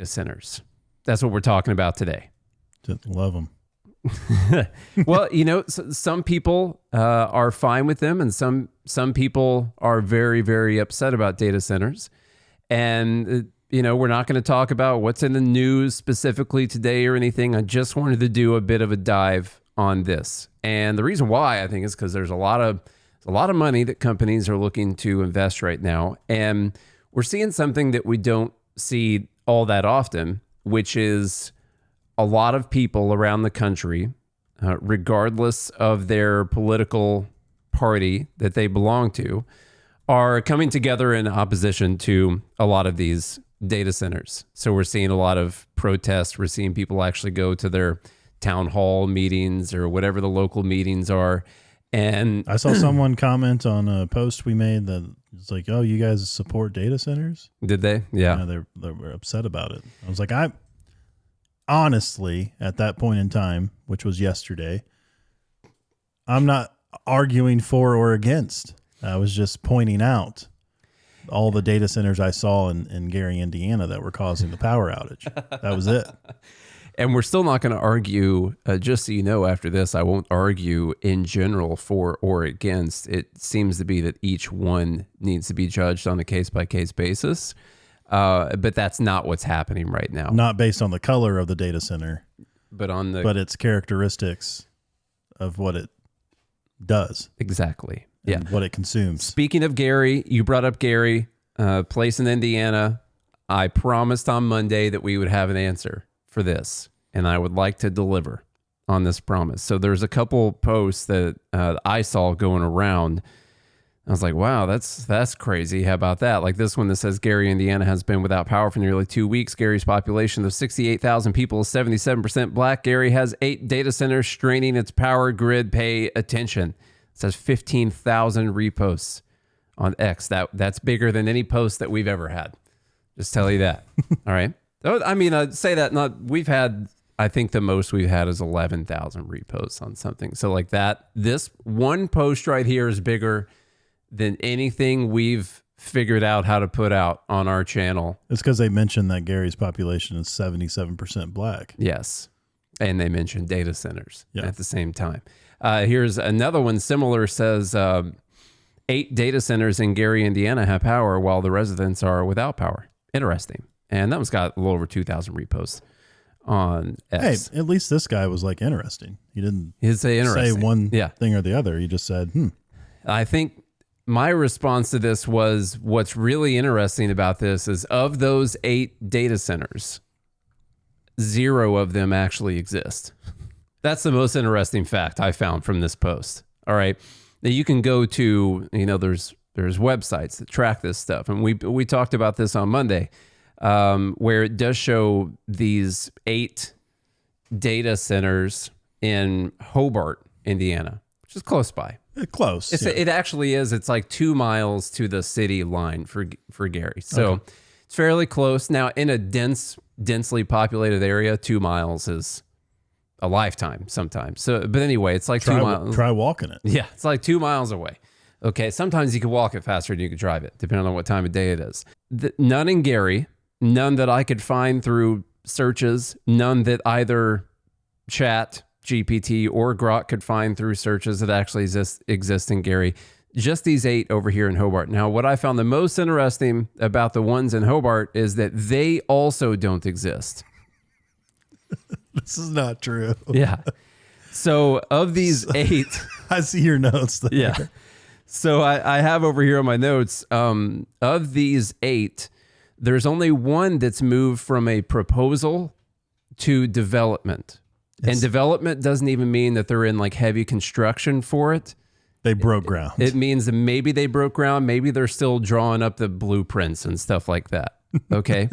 centers. That's what we're talking about today. Just love them. Well, some people are fine with them, and some people are very, very upset about data centers. And we're not going to talk about what's in the news specifically today or anything. I just wanted to do a bit of a dive on this, and the reason why I think is because there's a lot of money that companies are looking to invest right now, and we're seeing something that we don't see all that often, which is a lot of people around the country, regardless of their political party that they belong to, are coming together in opposition to a lot of these data centers. So we're seeing a lot of protests. We're seeing people actually go to their town hall meetings or whatever the local meetings are. And I saw someone comment on a post we made that it's like, oh, you guys support data centers? Did they? Yeah. They were upset about it. I was like, I honestly, at that point in time, which was yesterday, I'm not arguing for or against. I was just pointing out all the data centers I saw in Gary, Indiana that were causing the power outage. That was it. And we're still not going to argue, just so you know, after this, I won't argue in general for or against. It seems to be that each one needs to be judged on a case-by-case basis. But that's not what's happening right now. Not based on the color of the data center, but its characteristics of what it does. Exactly. And what it consumes. Speaking of Gary, you brought up Gary, place in Indiana. I promised on Monday that we would have an answer for this, and I would like to deliver on this promise. So there's a couple posts that I saw going around. I was like, wow, that's crazy. How about that? Like this one that says Gary, Indiana has been without power for nearly 2 weeks. Gary's population of 68,000 people is 77% black. Gary has 8 data centers straining its power grid. Pay attention. It says 15,000 reposts on X. That's bigger than any post that we've ever had. Just tell you that. All right. I mean, I'd say that we've had, I think the most we've had is 11,000 reposts on something. So like that, this one post right here is bigger than anything we've figured out how to put out on our channel. It's because they mentioned that Gary's population is 77% black. Yes. And they mentioned data centers at the same time. Here's another one similar, says 8 data centers in Gary, Indiana have power while the residents are without power. Interesting. And that one's got a little over 2,000 reposts on X. Hey, at least this guy was like interesting. He didn't say one thing or the other. He just said, I think my response to this was, what's really interesting about this is of those 8 data centers, 0 of them actually exist. That's the most interesting fact I found from this post. All right. Now you can go to, there's websites that track this stuff. And we talked about this on Monday. Where it does show these 8 data centers in Hobart, Indiana, which is close by. Close. It actually is. It's like 2 miles to the city line for Gary. So It's fairly close. Now, in a densely populated area, 2 miles is a lifetime sometimes. So, but anyway, it's like 2 miles. Try walking it. Yeah, it's like 2 miles away. Okay, sometimes you can walk it faster than you can drive it, depending on what time of day it is. None in Gary. None that I could find through searches. None that either Chat, GPT, or Grok could find through searches that actually exist in Gary. Just these 8 over here in Hobart. Now, what I found the most interesting about the ones in Hobart is that they also don't exist. This is not true. Yeah. So of these 8... I see your notes there. Yeah. So I have over here on my notes, of these 8... there's only one that's moved from a proposal to development. Yes. And development doesn't even mean that they're in like heavy construction for it. They broke ground. It means that maybe they broke ground. Maybe they're still drawing up the blueprints and stuff like that. Okay.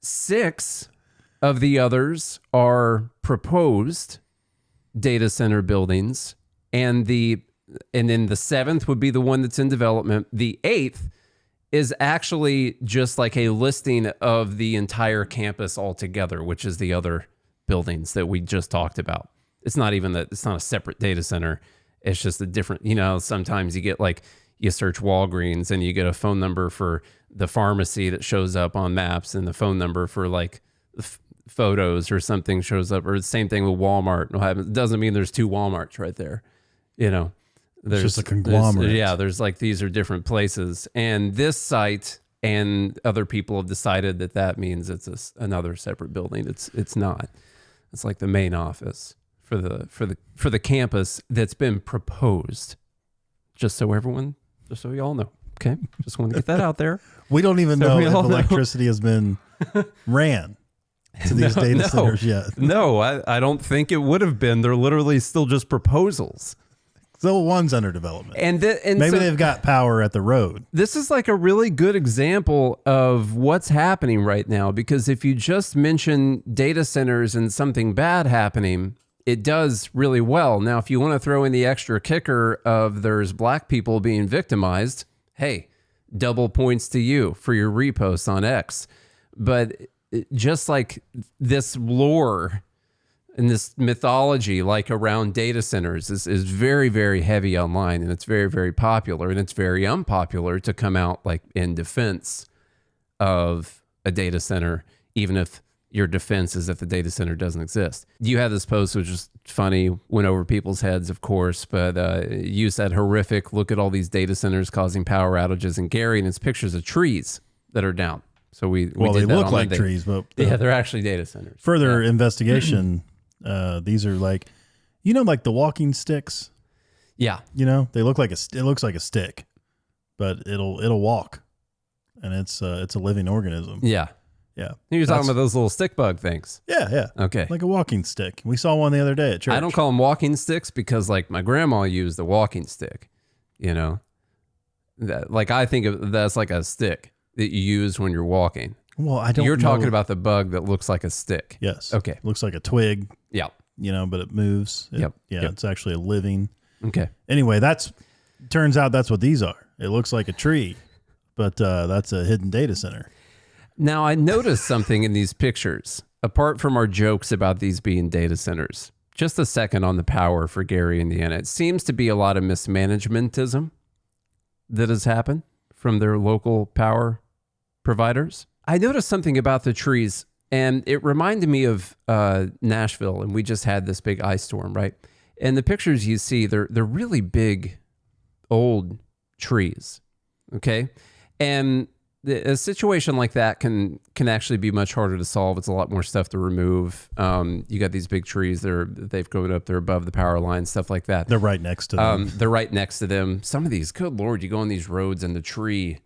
6 of the others are proposed data center buildings. And then the 7th would be the one that's in development. The 8th is actually just like a listing of the entire campus altogether, which is the other buildings that we just talked about. It's not even it's not a separate data center. It's just a different, sometimes you get like, you search Walgreens and you get a phone number for the pharmacy that shows up on maps, and the phone number for like photos or something shows up, or the same thing with Walmart. It doesn't mean there's 2 Walmarts right there. You know, there's just a conglomerate. There's like, these are different places, and this site and other people have decided that means it's another separate building. It's not. It's like the main office for the campus that's been proposed. Just so y'all know. Okay, just want to get that out there. We don't even know if electricity has been ran to these data centers yet. No, I don't think it would have been. They're literally still just proposals. So one's under development. And maybe they've got power at the road. This is like a really good example of what's happening right now, because if you just mention data centers and something bad happening, it does really well. Now, if you want to throw in the extra kicker of there's black people being victimized, hey, double points to you for your repost on X. But just like this lore and this mythology, like around data centers, is very, very heavy online, and it's very, very popular, and it's very unpopular to come out like in defense of a data center, even if your defense is that the data center doesn't exist. You had this post, which was funny, went over people's heads, of course, but you said horrific. Look at all these data centers causing power outages in Gary, and it's pictures of trees that are down. So we did they look like Monday. Trees, but yeah, they're actually data centers. Further investigation, these are like, like the walking sticks. Yeah, they look like it looks like a stick, but it'll walk, and it's a living organism. Yeah. Yeah. You're talking about those little stick bug things. Yeah. Okay. Like a walking stick. We saw one the other day at church. I don't call them walking sticks because like my grandma used a walking stick, like I think of that's like a stick that you use when you're walking. Well, I don't You're talking about the bug that looks like a stick. Yes. Okay. It looks like a twig. Yeah. But it moves. Yep. It's actually a living. Okay. Anyway, turns out that's what these are. It looks like a tree, but that's a hidden data center. Now, I noticed something in these pictures, apart from our jokes about these being data centers. Just a second on the power for Gary, Indiana. It seems to be a lot of mismanagementism that has happened from their local power providers. I noticed something about the trees, and it reminded me of Nashville, and we just had this big ice storm, right? And the pictures you see, they're really big, old trees, okay? And a situation like that can actually be much harder to solve. It's a lot more stuff to remove. You got these big trees. They've gone up. They're above the power line, stuff like that. They're right next to them. They're right next to them. Some of these, good Lord, you go on these roads and the tree,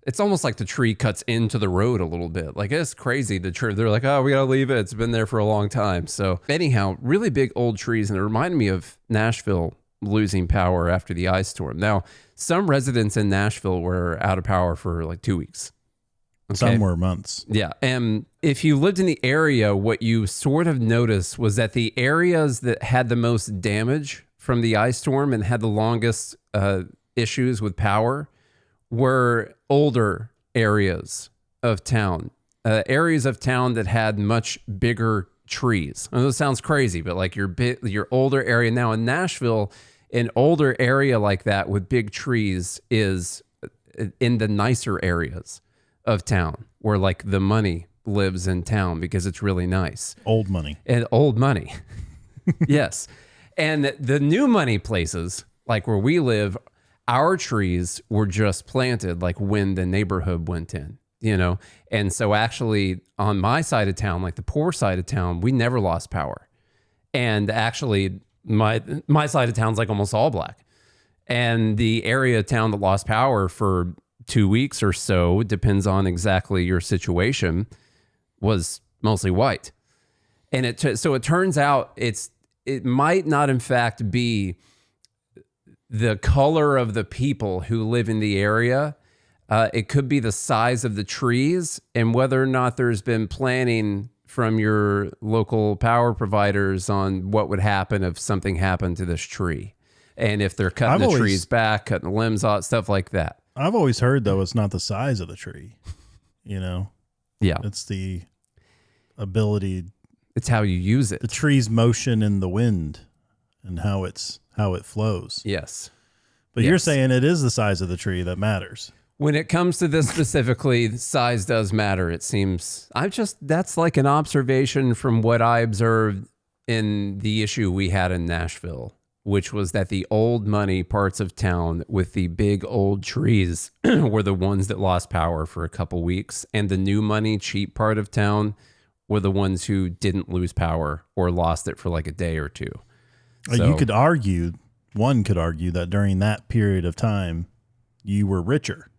it's almost like the tree cuts into the road a little bit. Like, it's crazy. The tree, they're like, oh, we got to leave it. It's been there for a long time. So anyhow, really big old trees. And it reminded me of Nashville losing power after the ice storm. Now, some residents in Nashville were out of power for like 2 weeks. Okay? Some were months. Yeah. And if you lived in the area, what you sort of noticed was that the areas that had the most damage from the ice storm and had the longest issues with power were older areas of town, areas of town that had much bigger trees. I know this sounds crazy, but like your older area now in Nashville, an older area like that with big trees is in the nicer areas of town where like the money lives in town because it's really nice. Old money. And old money. Yes. And the new money places, like where we live, our trees were just planted like when the neighborhood went in. And so actually on my side of town, like the poor side of town, we never lost power. And actually my side of town's like almost all black. And the area of town that lost power for 2 weeks or so, depends on exactly your situation, was mostly white. And so it turns out it might not in fact be the color of the people who live in the area. It could be the size of the trees and whether or not there's been planning from your local power providers on what would happen if something happened to this tree. And if they're cutting the trees back, cutting the limbs off, stuff like that. I've always heard, though, it's not the size of the tree, Yeah. It's the ability. It's how you use it. The tree's motion in the wind and how it flows. Yes. But you're saying it is the size of the tree that matters. When it comes to this specifically, size does matter. It seems that's like an observation from what I observed in the issue we had in Nashville, which was that the old money parts of town with the big old trees were the ones that lost power for a couple weeks. And the new money cheap part of town were the ones who didn't lose power or lost it for like a day or two. So, one could argue that during that period of time, you were richer.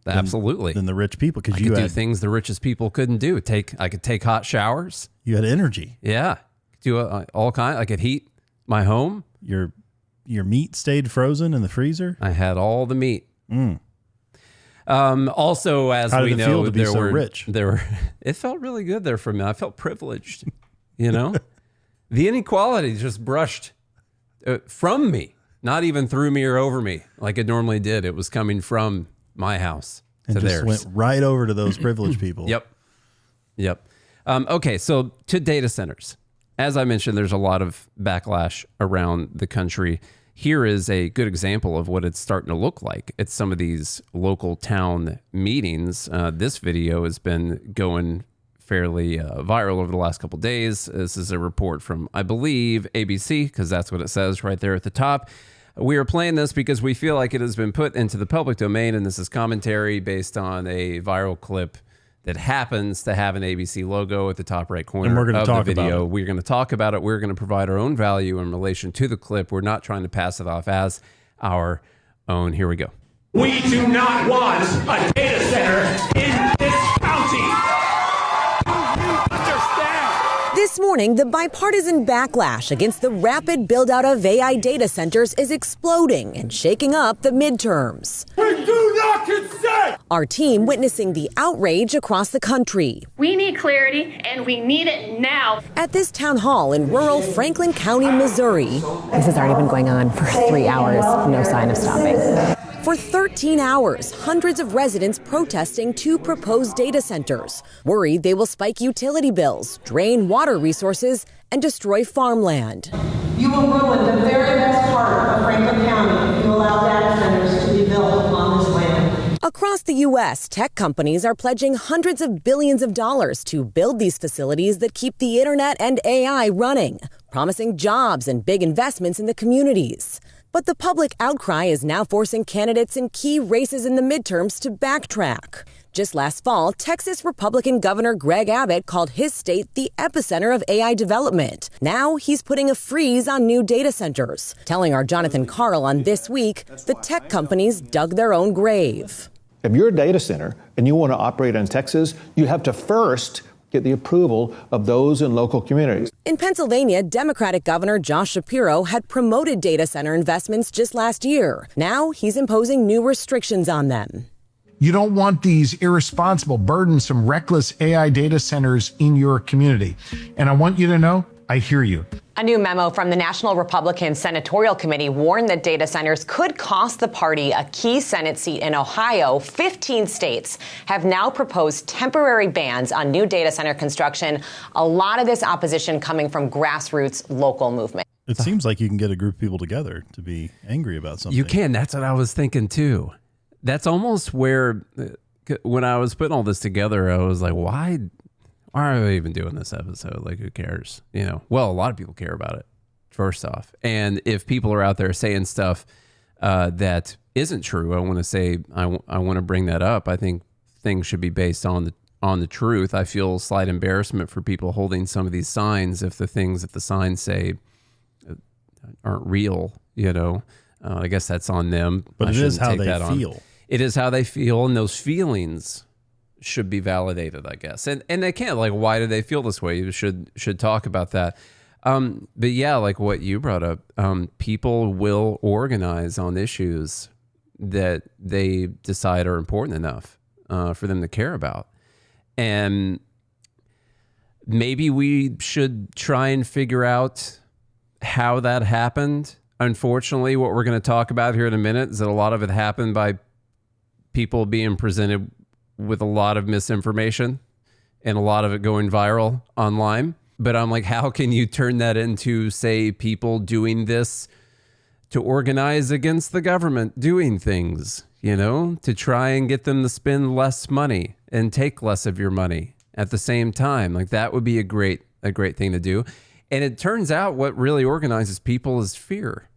Absolutely. Than the rich people. Because you could do things the richest people couldn't do. I could take hot showers. You had energy. Yeah. Do all kinds. I could heat my home. Your meat stayed frozen in the freezer. I had all the meat. Also, as How we did it know, feel to be so rich? It felt really good there for me. I felt privileged. You know, the inequality just brushed from me, not even through me or over me like it normally did. It was coming from my house and to just theirs. Went right over to those privileged people. Yep. Okay, so to data centers. As I mentioned, there's a lot of backlash around the country. Here is a good example of what it's starting to look like at some of these local town meetings. This video has been going fairly viral over the last couple of days. This is a report from, I believe, ABC, because that's what it says right there at the top. We are playing this because we feel like it has been put into the public domain, and this is commentary based on a viral clip that happens to have an ABC logo at the top right corner of the video. We're going to talk about it. We're going to provide our own value in relation to the clip. We're not trying to pass it off as our own. Here we go. We do not want a data center in this county. This morning, the bipartisan backlash against the rapid build-out of AI data centers is exploding and shaking up the midterms. We do not consent! Our team witnessing the outrage across the country. We need clarity, and we need it now. At this town hall in rural Franklin County, Missouri. This has already been going on for 3 hours, no sign of stopping. For 13 hours, hundreds of residents protesting two proposed data centers, worried they will spike utility bills, drain water resources, and destroy farmland. You will ruin the very best part of Franklin County if you allow data centers to be built on this land. Across the U.S., tech companies are pledging hundreds of billions of dollars to build these facilities that keep the internet and AI running, promising jobs and big investments in the communities. But the public outcry is now forcing candidates in key races in the midterms to backtrack. Just last fall, Texas Republican Governor Greg Abbott called his state the epicenter of AI development. Now he's putting a freeze on new data centers, telling our Jonathan Carl on This Week the tech companies dug their own grave. If you're a data center and you want to operate in Texas, you have to first get the approval of those in local communities. In Pennsylvania, Democratic Governor Josh Shapiro had promoted data center investments just last year. Now he's imposing new restrictions on them. You don't want these irresponsible, burdensome, reckless AI data centers in your community. And I want you to know, I hear you. A new memo from the National Republican Senatorial Committee warned that data centers could cost the party a key Senate seat in Ohio. 15 states have now proposed temporary bans on new data center construction. A lot of this opposition coming from grassroots local movement. It seems like you can get a group of people together to be angry about something. You can. That's what I was thinking too. That's almost where, when I was putting all this together, I was like, why are we even doing this episode? Like, who cares? You know, well, a lot of people care about it, first off. And if people are out there saying stuff that isn't true, I want to say, I want to bring that up. I think things should be based on the truth. I feel slight embarrassment for people holding some of these signs if the things that the signs say aren't real, you know. I guess that's on them. But it is how they feel. It is how they feel, and those feelings should be validated, I guess. And they can't, like, why do they feel this way? You should talk about that. But yeah, like what you brought up, people will organize on issues that they decide are important enough for them to care about. And maybe we should try and figure out how that happened. Unfortunately, what we're going to talk about here in a minute is that a lot of it happened by people being presented with a lot of misinformation and a lot of it going viral online. But I'm like, how can you turn that into, say, people doing this to organize against the government doing things, to try and get them to spend less money and take less of your money at the same time. Like that would be a great thing to do. And it turns out what really organizes people is fear.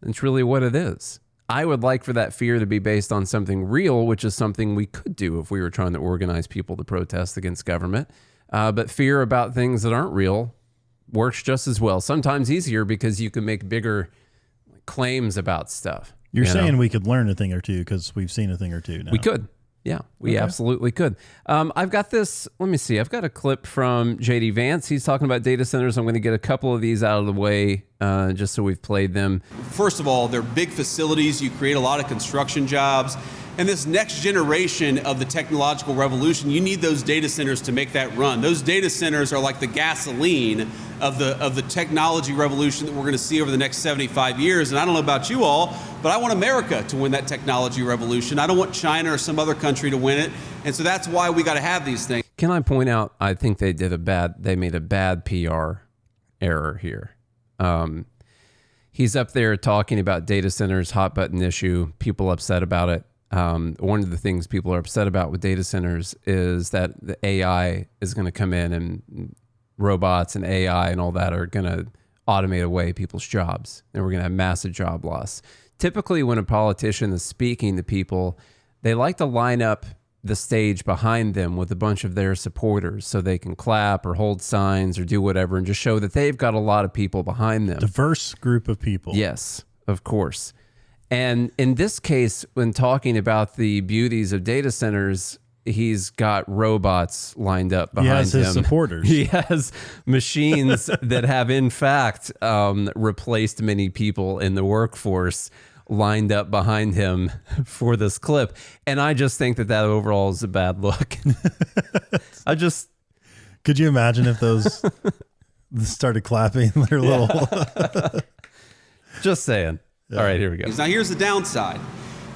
It's really what it is. I would like for that fear to be based on something real, which is something we could do if we were trying to organize people to protest against government. But fear about things that aren't real works just as well. Sometimes easier because you can make bigger claims about stuff. You're saying we could learn a thing or two because we've seen a thing or two now. We could. Yeah, we absolutely could. I've got this. Let me see. I've got a clip from JD Vance. He's talking about data centers. I'm going to get a couple of these out of the way just so we've played them. First of all, they're big facilities. You create a lot of construction jobs. And this next generation of the technological revolution, you need those data centers to make that run. Those data centers are like the gasoline of the technology revolution that we're going to see over the next 75 years. And I don't know about you all, but I want America to win that technology revolution. I don't want China or some other country to win it. And so that's why we got to have these things. Can I point out, I think they made a bad PR error here. He's up there talking about data centers, hot button issue, people upset about it. One of the things people are upset about with data centers is that the AI is going to come in and robots and AI and all that are going to automate away people's jobs. And we're going to have massive job loss. Typically, when a politician is speaking to people, they like to line up the stage behind them with a bunch of their supporters so they can clap or hold signs or do whatever and just show that they've got a lot of people behind them. Diverse group of people. Yes, of course. And in this case, when talking about the beauties of data centers, he's got robots lined up behind him. He has his supporters. He has machines that have, in fact, replaced many people in the workforce lined up behind him for this clip. And I just think that overall is a bad look. Could you imagine if those started clapping their little... Just saying. Yeah. All right, here we go. Now, here's the downside.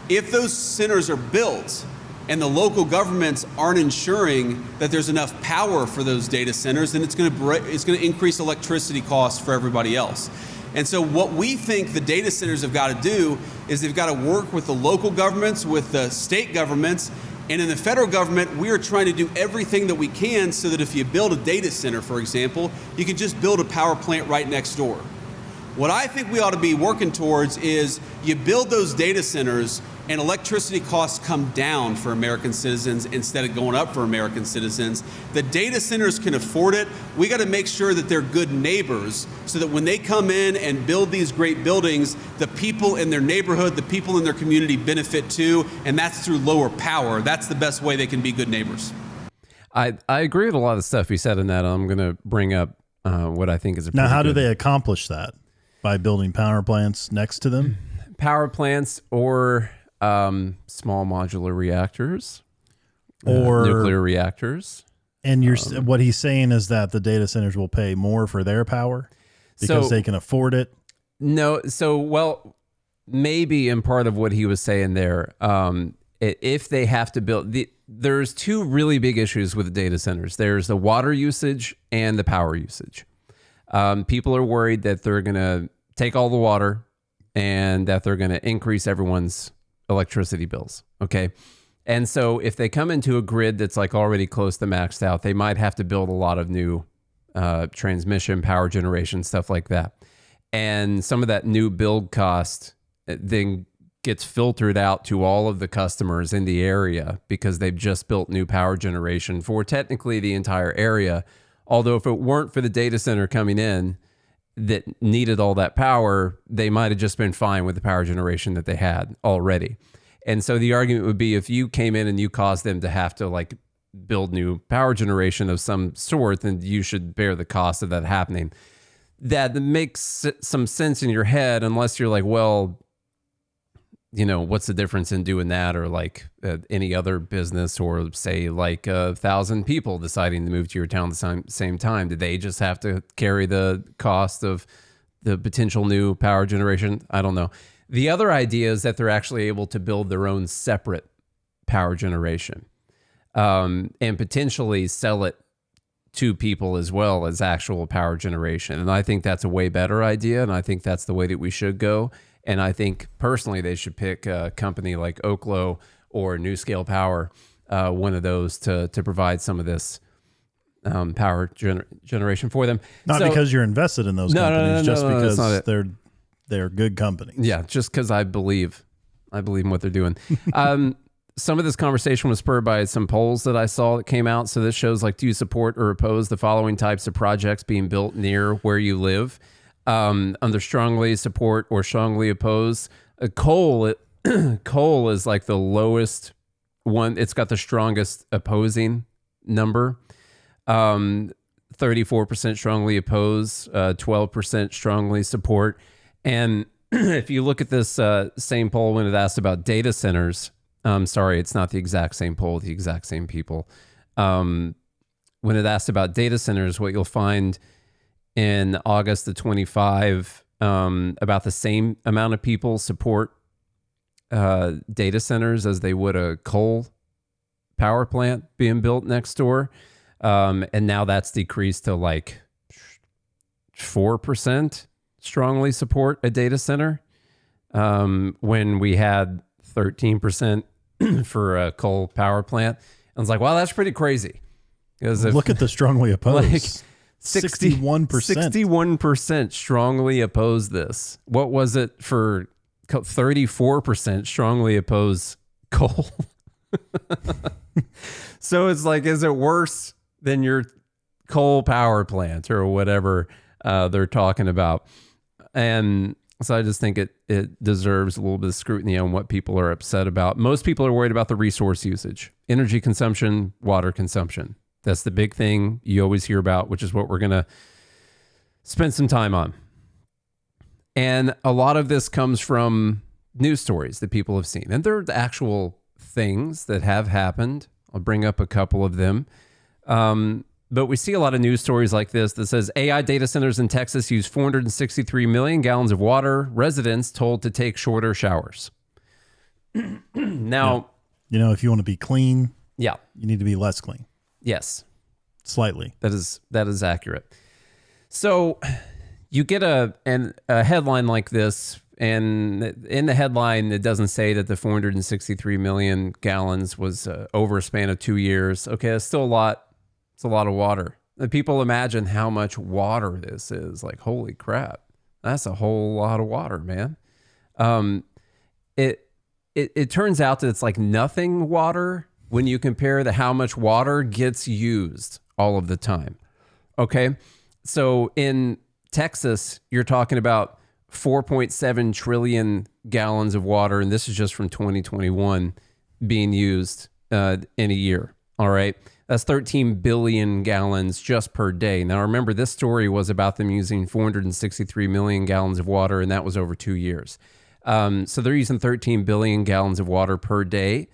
If those centers are built and the local governments aren't ensuring that there's enough power for those data centers, then it's going to increase electricity costs for everybody else. And so what we think the data centers have got to do is they've got to work with the local governments, with the state governments, and in the federal government, we are trying to do everything that we can so that if you build a data center, for example, you can just build a power plant right next door. What I think we ought to be working towards is you build those data centers and electricity costs come down for American citizens instead of going up for American citizens. The data centers can afford it. We got to make sure that they're good neighbors so that when they come in and build these great buildings, the people in their neighborhood, the people in their community benefit too, and that's through lower power. That's the best way they can be good neighbors. I agree with a lot of stuff he said in that. I'm going to bring up what I think is a Now, how do they accomplish that? By building power plants next to them? Power plants or small modular reactors or nuclear reactors. And what he's saying is that the data centers will pay more for their power because they can afford it? No. So, maybe in part of what he was saying there, if they have to build... There's two really big issues with the data centers. There's the water usage and the power usage. People are worried that they're going to take all the water and that they're going to increase everyone's electricity bills. Okay. And so if they come into a grid that's like already close to maxed out, they might have to build a lot of new transmission, power generation, stuff like that. And some of that new build cost then gets filtered out to all of the customers in the area because they've just built new power generation for technically the entire area. Although if it weren't for the data center coming in that needed all that power, they might have just been fine with the power generation that they had already. And so the argument would be if you came in and you caused them to have to like build new power generation of some sort, then you should bear the cost of that happening. That makes some sense in your head unless you're like, well, what's the difference in doing that or like any other business or say like 1,000 people deciding to move to your town at the same time? Did they just have to carry the cost of the potential new power generation? I don't know. The other idea is that they're actually able to build their own separate power generation and potentially sell it to people as well as actual power generation. And I think that's a way better idea. And I think that's the way that we should go. And I think personally, they should pick a company like Oklo or New Scale Power, one of those to provide some of this power generation for them. Not because you're invested in those companies, just because they're good companies. Yeah, just because I believe in what they're doing. Some of this conversation was spurred by some polls that I saw that came out. So this shows like, do you support or oppose the following types of projects being built near where you live? Under strongly support or strongly oppose. Coal is like the lowest one. It's got the strongest opposing number. 34% strongly oppose, 12% strongly support. And if you look at this same poll when it asked about data centers, sorry, it's not the exact same poll, the exact same people. When it asked about data centers, what you'll find in August of 25, about the same amount of people support data centers as they would a coal power plant being built next door. And now that's decreased to like 4% strongly support a data center, when we had 13% for a coal power plant. I was like, wow, that's pretty crazy. Look at the strongly opposed. Like 61%. 61% strongly oppose this. What was it for 34% strongly oppose coal? So it's like, is it worse than your coal power plant or whatever they're talking about? And so I just think it deserves a little bit of scrutiny on what people are upset about. Most people are worried about the resource usage, energy consumption, water consumption. That's the big thing you always hear about, which is what we're going to spend some time on. And a lot of this comes from news stories that people have seen. And they're the actual things that have happened. I'll bring up a couple of them. But we see a lot of news stories like this that says AI data centers in Texas use 463 million gallons of water. Residents told to take shorter showers. Now, you know, if you want to be clean, yeah, you need to be less clean. Yes, slightly. That is accurate. So you get a headline like this, and in the headline, it doesn't say that the 463 million gallons was over a span of 2 years. Okay, that's still a lot. It's a lot of water. And people imagine how much water this is. Like, holy crap, that's a whole lot of water, man. It turns out that it's like nothing water when you compare to how much water gets used all of the time. Okay, so in Texas, you're talking about 4.7 trillion gallons of water, and this is just from 2021 being used in a year. All right. That's 13 billion gallons just per day. Now, remember, this story was about them using 463 million gallons of water, and that was over 2 years. So they're using 13 billion gallons of water per day.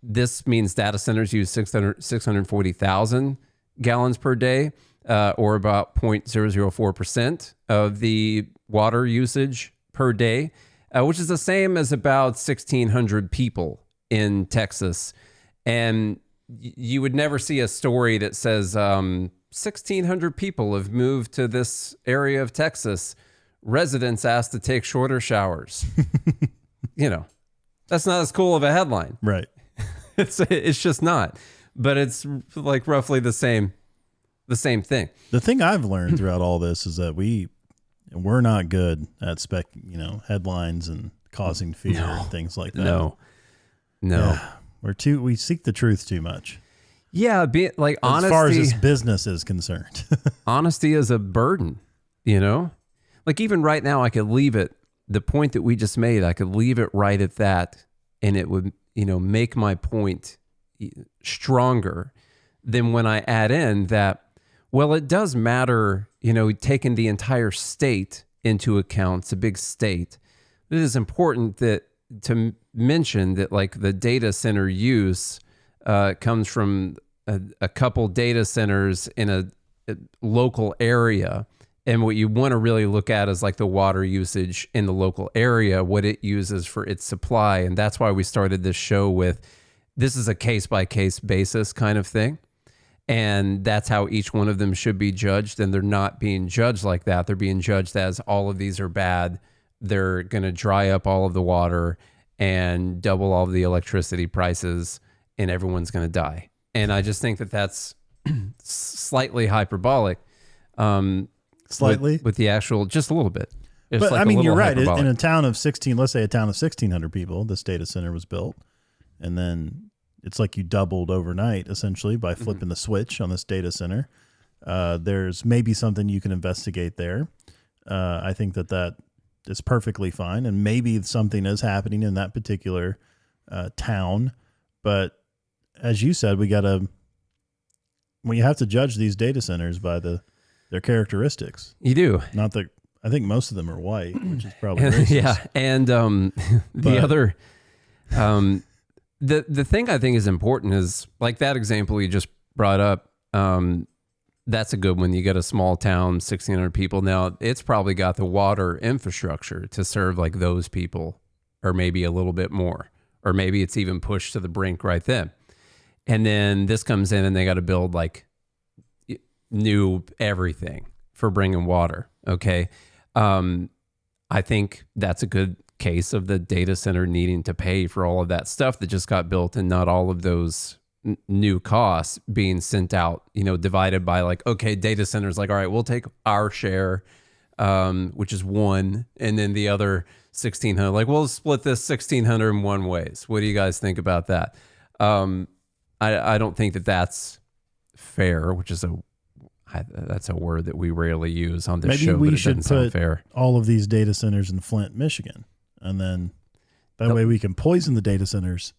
This means data centers use 640,000 gallons per day, or about 0.004% of the water usage per day, which is the same as about 1,600 people in Texas. And you would never see a story that says 1,600 people have moved to this area of Texas. Residents asked to take shorter showers. You know, that's not as cool of a headline. Right. It's just not. But it's like roughly the same thing. The thing I've learned throughout all this is that we're not good at headlines and causing fear and things like that. No. Yeah. We seek the truth too much. Yeah, like honesty. As far as this business is concerned. Honesty is a burden, you know? Like even right now, I could leave it, the point that we just made, I could leave it right at that, and it would, make my point stronger than when I add in that, well, it does matter, taking the entire state into account. It's a big state. It is important to mention that like the data center use comes from a couple data centers in a local area. And what you want to really look at is like the water usage in the local area, what it uses for its supply. And that's why we started this show with, this is a case by case basis kind of thing. And that's how each one of them should be judged. And they're not being judged like that. They're being judged as all of these are bad. They're going to dry up all of the water and double all of the electricity prices, and everyone's going to die. And I just think that that's slightly hyperbolic. Slightly? With the actual, just a little bit. It's But like I a mean, little you're right. hyperbolic. In a town of 16, let's say a town of 1,600 people, this data center was built. And then it's like you doubled overnight, essentially, by flipping the switch on this data center. There's maybe something you can investigate there. I think that is perfectly fine. And maybe something is happening in that particular town. But as you said, we have to judge these data centers by their characteristics. You do. Not that I think most of them are white, which is probably racist. Yeah. And the thing I think is important is like that example you just brought up. That's a good one. You got a small town, 1,600 people. Now it's probably got the water infrastructure to serve like those people, or maybe a little bit more, or maybe it's even pushed to the brink right then. And then this comes in and they got to build like new everything for bringing water. Okay. I think that's a good case of the data center needing to pay for all of that stuff that just got built, and not all of those new costs being sent out, divided by like, okay, data centers like, all right, we'll take our share, which is one. And then the other 1,600, like we'll split this 1,600 in one ways. What do you guys think about that? I don't think that that's fair, which is that's a word that we rarely use on this show. Maybe we but it should doesn't sound put fair. all of these data centers in Flint, Michigan, and then that way we can poison the data centers,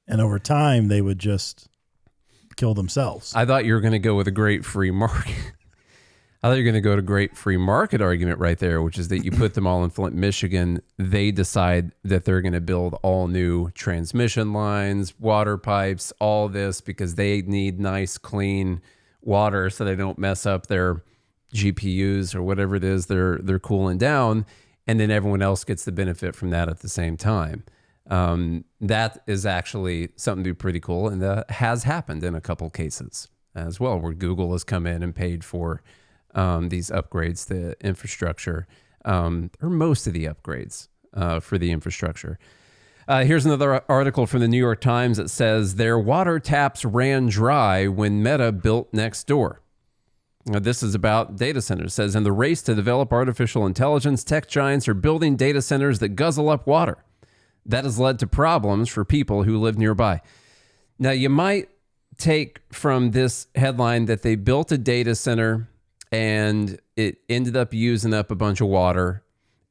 and over time they would just kill themselves. I thought you were going to go with a great free market. I thought you were going to go to great free market argument right there, which is that you put them all in Flint, Michigan. They decide that they're going to build all new transmission lines, water pipes, all this because they need nice, clean water so they don't mess up their GPUs or whatever it is they're cooling down. And then everyone else gets the benefit from that at the same time. That is actually something to be pretty cool, and that has happened in a couple cases as well, where Google has come in and paid for these upgrades to infrastructure, or most of the upgrades for the infrastructure. Here's another article from the New York Times that says their water taps ran dry when Meta built next door. Now, this is about data centers. It says, in the race to develop artificial intelligence, tech giants are building data centers that guzzle up water. That has led to problems for people who live nearby. Now, you might take from this headline that they built a data center and it ended up using up a bunch of water,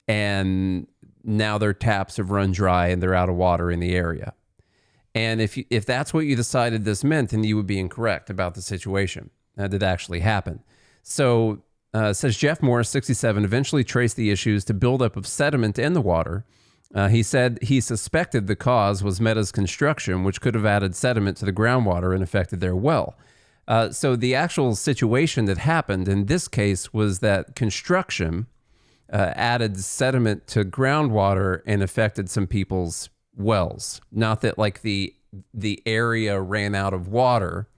and now their taps have run dry and they're out of water in the area. And if that's what you decided this meant, then you would be incorrect about the situation. That did actually happen. So it says Jeff Morris, 67, eventually traced the issues to buildup of sediment in the water. He said he suspected the cause was Meta's construction, which could have added sediment to the groundwater and affected their well. So the actual situation that happened in this case was that construction added sediment to groundwater and affected some people's wells. Not that like the area ran out of water,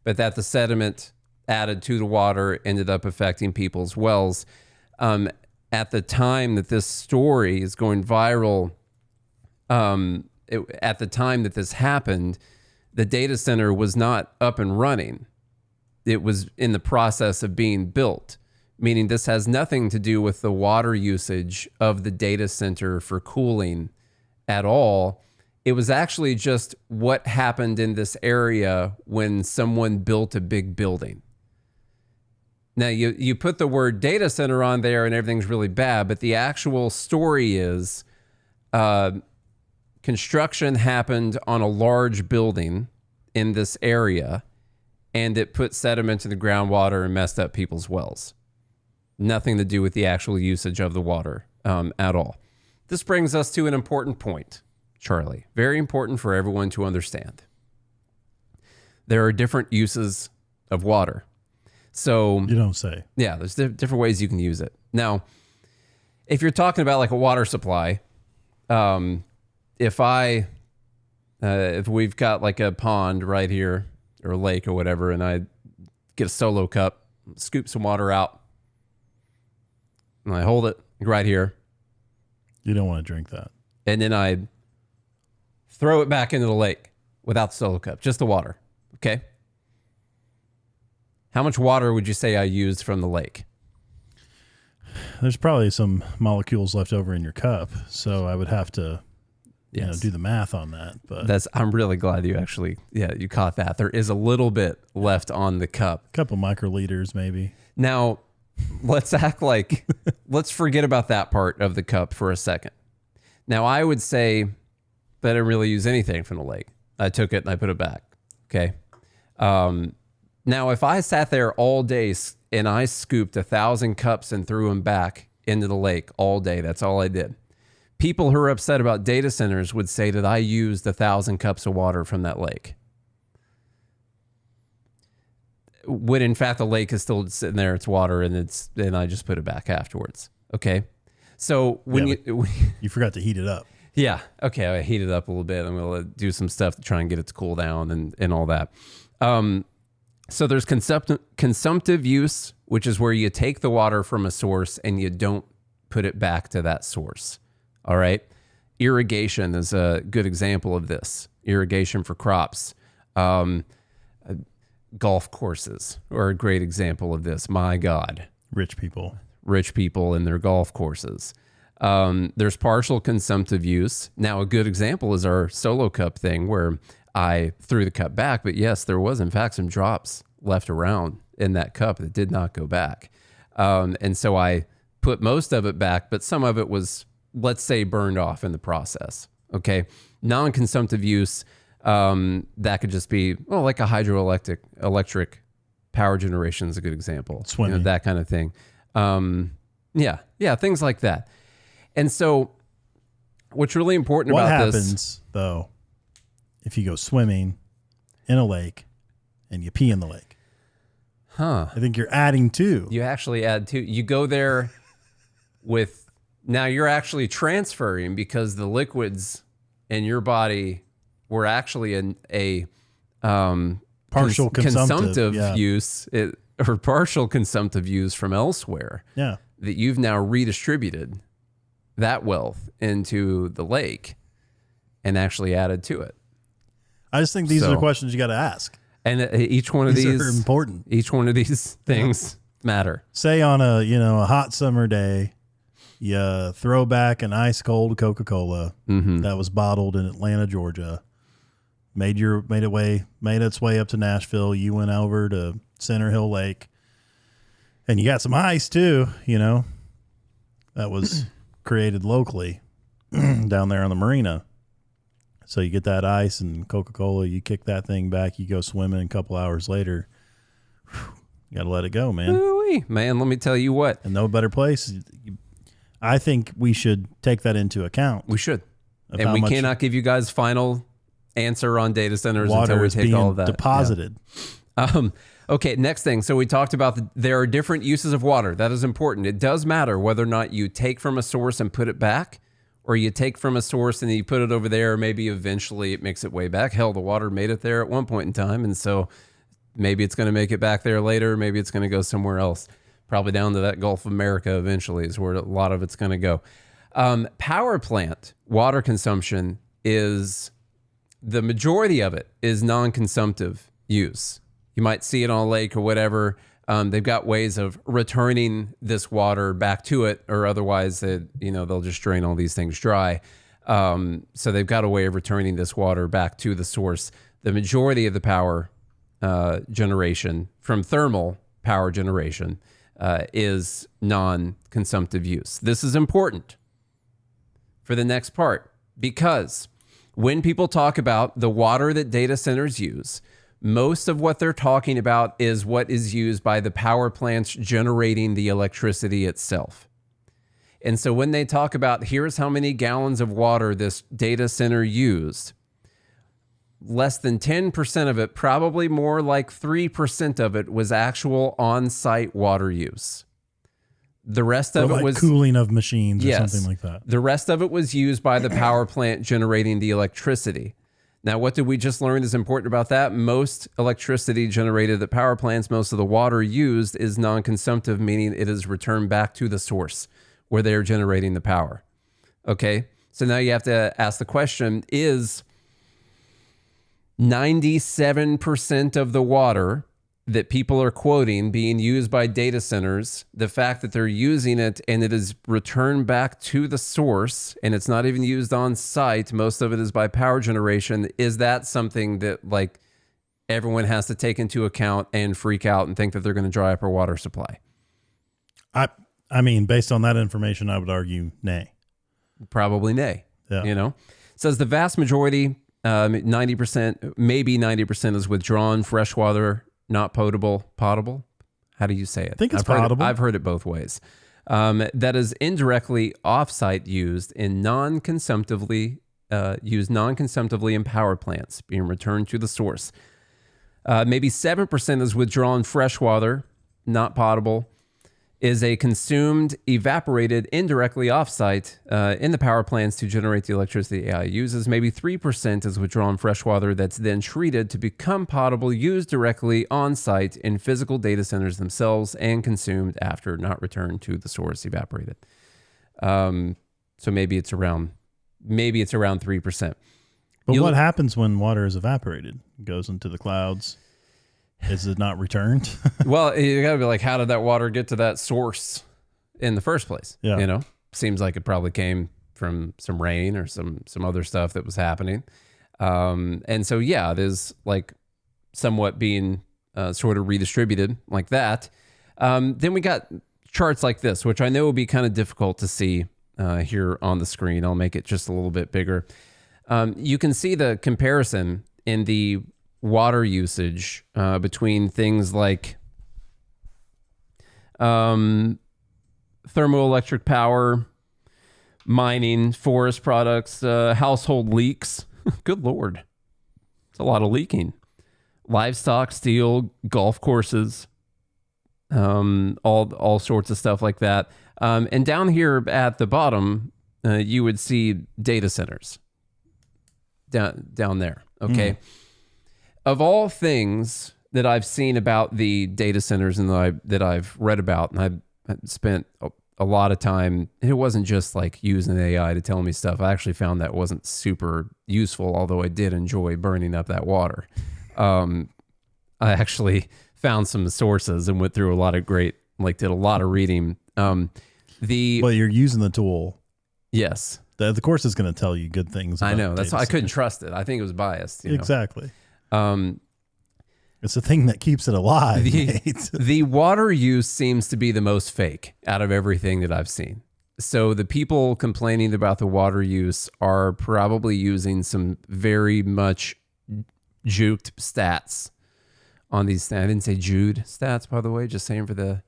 but that the sediment added to the water ended up affecting people's wells. At the time that this story is going viral, at the time that this happened, the data center was not up and running. It was in the process of being built, meaning this has nothing to do with the water usage of the data center for cooling at all. It was actually just what happened in this area when someone built a big building. Now, you put the word data center on there and everything's really bad, but the actual story is construction happened on a large building in this area, and it put sediment in the groundwater and messed up people's wells. Nothing to do with the actual usage of the water at all. This brings us to an important point, Charlie. Very important for everyone to understand. There are different uses of water. So you don't say. Yeah, there's different ways you can use it. Now, if you're talking about like a water supply, if we've got like a pond right here or a lake or whatever, and I get a solo cup, scoop some water out, and I hold it right here. You don't want to drink that. And then I throw it back into the lake without the solo cup, just the water. Okay. How much water would you say I used from the lake? There's probably some molecules left over in your cup, so I would have to, do the math on that. But I'm really glad you actually, you caught that. There is a little bit left on the cup. A couple microliters, maybe. Now, let's let's forget about that part of the cup for a second. Now, I would say that I didn't really use anything from the lake. I took it and I put it back. Okay. Now, if I sat there all day and I scooped 1,000 cups and threw them back into the lake all day, that's all I did. People who are upset about data centers would say that I used 1,000 cups of water from that lake. When in fact the lake is still sitting there, it's water, and I just put it back afterwards. Okay. So when you forgot to heat it up. Yeah. Okay. I heat it up a little bit. I'm going to do some stuff to try and get it to cool down and all that. So there's consumptive use, which is where you take the water from a source and you don't put it back to that source. All right. Irrigation is a good example of this. Irrigation for crops. Golf courses are a great example of this. My God. Rich people in their golf courses. There's partial consumptive use. Now, a good example is our solo cup thing where I threw the cup back, but yes, there was in fact some drops left around in that cup that did not go back. And so I put most of it back, but some of it was, let's say, burned off in the process. Okay. Non-consumptive use, that could just be, like a electric power generation is a good example. Swimming. That kind of thing. Things like that. And so what's really important what about this... What happens, though, if you go swimming in a lake and you pee in the lake? I think you're adding two. You actually add two. You go there with... Now you're actually transferring because the liquids in your body were actually a partial consumptive use, or partial consumptive use from elsewhere. Yeah. That you've now redistributed that wealth into the lake and actually added to it. I just think these are the questions you got to ask. And each one of these are important. Each one of these things matter. Say on a hot summer day, you throw back an ice cold Coca-Cola that was bottled in Atlanta, Georgia, made its way up to Nashville. You went over to Center Hill Lake, and you got some ice too, that was created locally down there on the marina. So you get that ice and Coca-Cola, you kick that thing back, you go swimming, a couple hours later, you got to let it go, man. Ooh-wee. Man, let me tell you what. And no better place. I think we should take that into account. We should. And we cannot give you guys final answer on data centers until we take all of that deposited. Yeah. Okay, next thing. So we talked about there are different uses of water. That is important. It does matter whether or not you take from a source and put it back, or you take from a source and you put it over there. Maybe eventually it makes its way back. Hell, the water made it there at one point in time, and so maybe it's going to make it back there later. Maybe it's going to go somewhere else. Probably down to that Gulf of America eventually is where a lot of it's going to go. Power plant water consumption is, the majority of it is non-consumptive use. You might see it on a lake or whatever. They've got ways of returning this water back to it, or otherwise they'll just drain all these things dry. So they've got a way of returning this water back to the source. The majority of the power generation from thermal power generation is non-consumptive use. This is important for the next part, because when people talk about the water that data centers use, most of what they're talking about is what is used by the power plants generating the electricity itself. And so when they talk about here's how many gallons of water this data center used, less than 10% of it, probably more like 3% of it, was actual on-site water use. The rest of it was cooling of machines or something like that. The rest of it was used by the power plant generating the electricity. Now, what did we just learn is important about that? Most electricity generated at power plants, most of the water used is non-consumptive, meaning it is returned back to the source where they're generating the power. Okay, so now you have to ask the question, is 97% of the water that people are quoting being used by data centers, the fact that they're using it and it is returned back to the source and it's not even used on site, most of it is by power generation, is that something that like everyone has to take into account and freak out and think that they're going to dry up our water supply? I mean, based on that information, I would argue nay. Probably nay. Yeah. You know, it says the vast majority, 90%, maybe 90% is withdrawn freshwater, not potable. How do you say it? I think it's potable. I've heard it both ways. That is indirectly offsite used in non-consumptively in power plants, being returned to the source. Maybe 7% is withdrawn freshwater, not potable, is a consumed, evaporated, indirectly offsite in the power plants to generate the electricity AI uses. Maybe 3% is withdrawn freshwater that's then treated to become potable, used directly on site in physical data centers themselves and consumed after, not returned to the source, evaporated. So maybe it's around 3%. But what happens when water is evaporated? It goes into the clouds. Is it not returned? Well, you gotta be like, how did that water get to that source in the first place? Yeah. You know, seems like it probably came from some rain or some other stuff that was happening. And so, yeah, it is like somewhat being sort of redistributed like that. Then we got charts like this, which I know will be kind of difficult to see here on the screen. I'll make it just a little bit bigger. You can see the comparison in the water usage between things like thermoelectric power, mining, forest products, household leaks. Good Lord. It's a lot of leaking. Livestock, steel, golf courses, all sorts of stuff like that. And down here at the bottom, you would see data centers down there. Okay. Mm. Of all things that I've seen about the data centers and that I've read about, and I've spent a lot of time, it wasn't just like using AI to tell me stuff. I actually found that wasn't super useful, although I did enjoy burning up that water. I actually found some sources and went through a lot of did a lot of reading. Well, you're using the tool. Yes. The course is going to tell you good things. I know. That's why I couldn't trust it. I think it was biased. Exactly. It's the thing that keeps it alive. The water use seems to be the most fake out of everything that I've seen. So the people complaining about the water use are probably using some very much juked stats on these. I didn't say Jude stats, by the way, just saying for the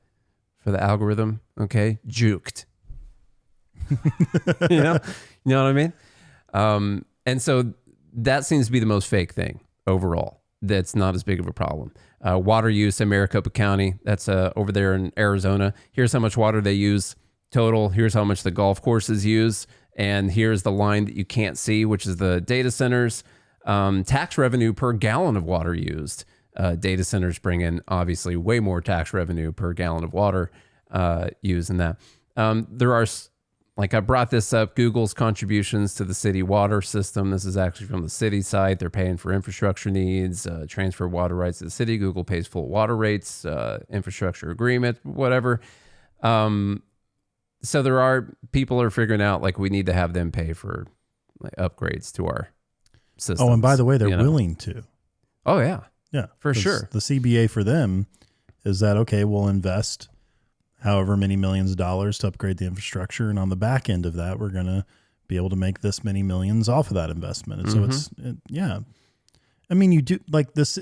algorithm. Okay. Juked. you know what I mean? And so that seems to be the most fake thing overall. That's not as big of a problem. Water use in Maricopa County, that's over there in Arizona. Here's how much water they use total. Here's how much the golf courses use. And here's the line that you can't see, which is the data centers. Tax revenue per gallon of water used. Data centers bring in obviously way more tax revenue per gallon of water used in that. There are, like I brought this up, Google's contributions to the city water system. This is actually from the city site. They're paying for infrastructure needs, transfer water rights to the city. Google pays full water rates, infrastructure agreement, whatever. So people are figuring out like we need to have them pay for like upgrades to our systems. Oh, and by the way, they're willing to. Oh, yeah. Yeah. For sure. The CBA for them is that, okay, we'll invest however many millions of dollars to upgrade the infrastructure. And on the back end of that, we're going to be able to make this many millions off of that investment. And so yeah. I mean, you do like this,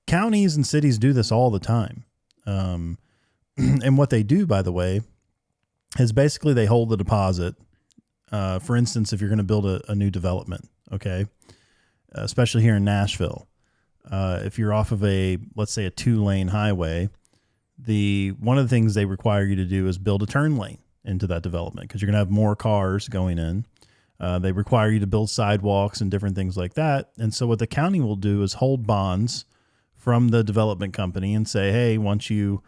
counties and cities do this all the time. And what they do, by the way, is basically they hold the deposit. For instance, if you're going to build a new development, okay, especially here in Nashville, if you're off of let's say a 2-lane highway, one of the things they require you to do is build a turn lane into that development because you're going to have more cars going in. They require you to build sidewalks and different things like that. And so what the county will do is hold bonds from the development company and say, hey, once you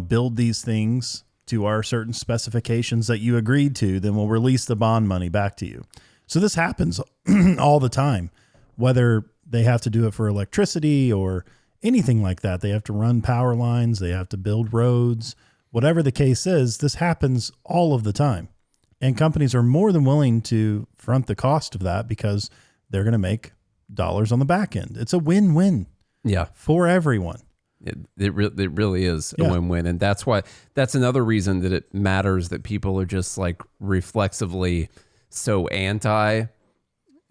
build these things to our certain specifications that you agreed to, then we'll release the bond money back to you. So this happens all the time, whether they have to do it for electricity or anything like that. They have to run power lines. They have to build roads. Whatever the case is, this happens all of the time. And companies are more than willing to front the cost of that because they're going to make dollars on the back end. It's a win-win for everyone. It really is a win-win. And that's another reason that it matters that people are just like reflexively so anti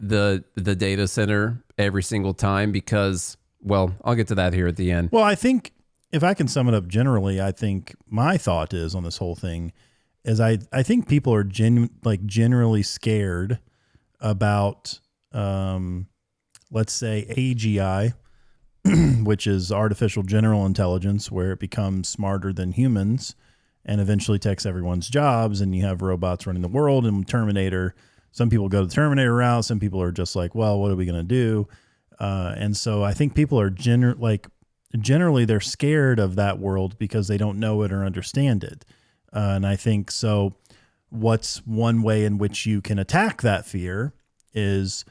the data center every single time because, well, I'll get to that here at the end. Well, I think if I can sum it up generally, I think my thought is on this whole thing is I think people are generally scared about, let's say AGI, which is artificial general intelligence, where it becomes smarter than humans and eventually takes everyone's jobs, and you have robots running the world. And Terminator, some people go the Terminator route. Some people are just like, well, what are we going to do? And so I think people are generally they're scared of that world because they don't know it or understand it. And I think so. What's one way in which you can attack that fear is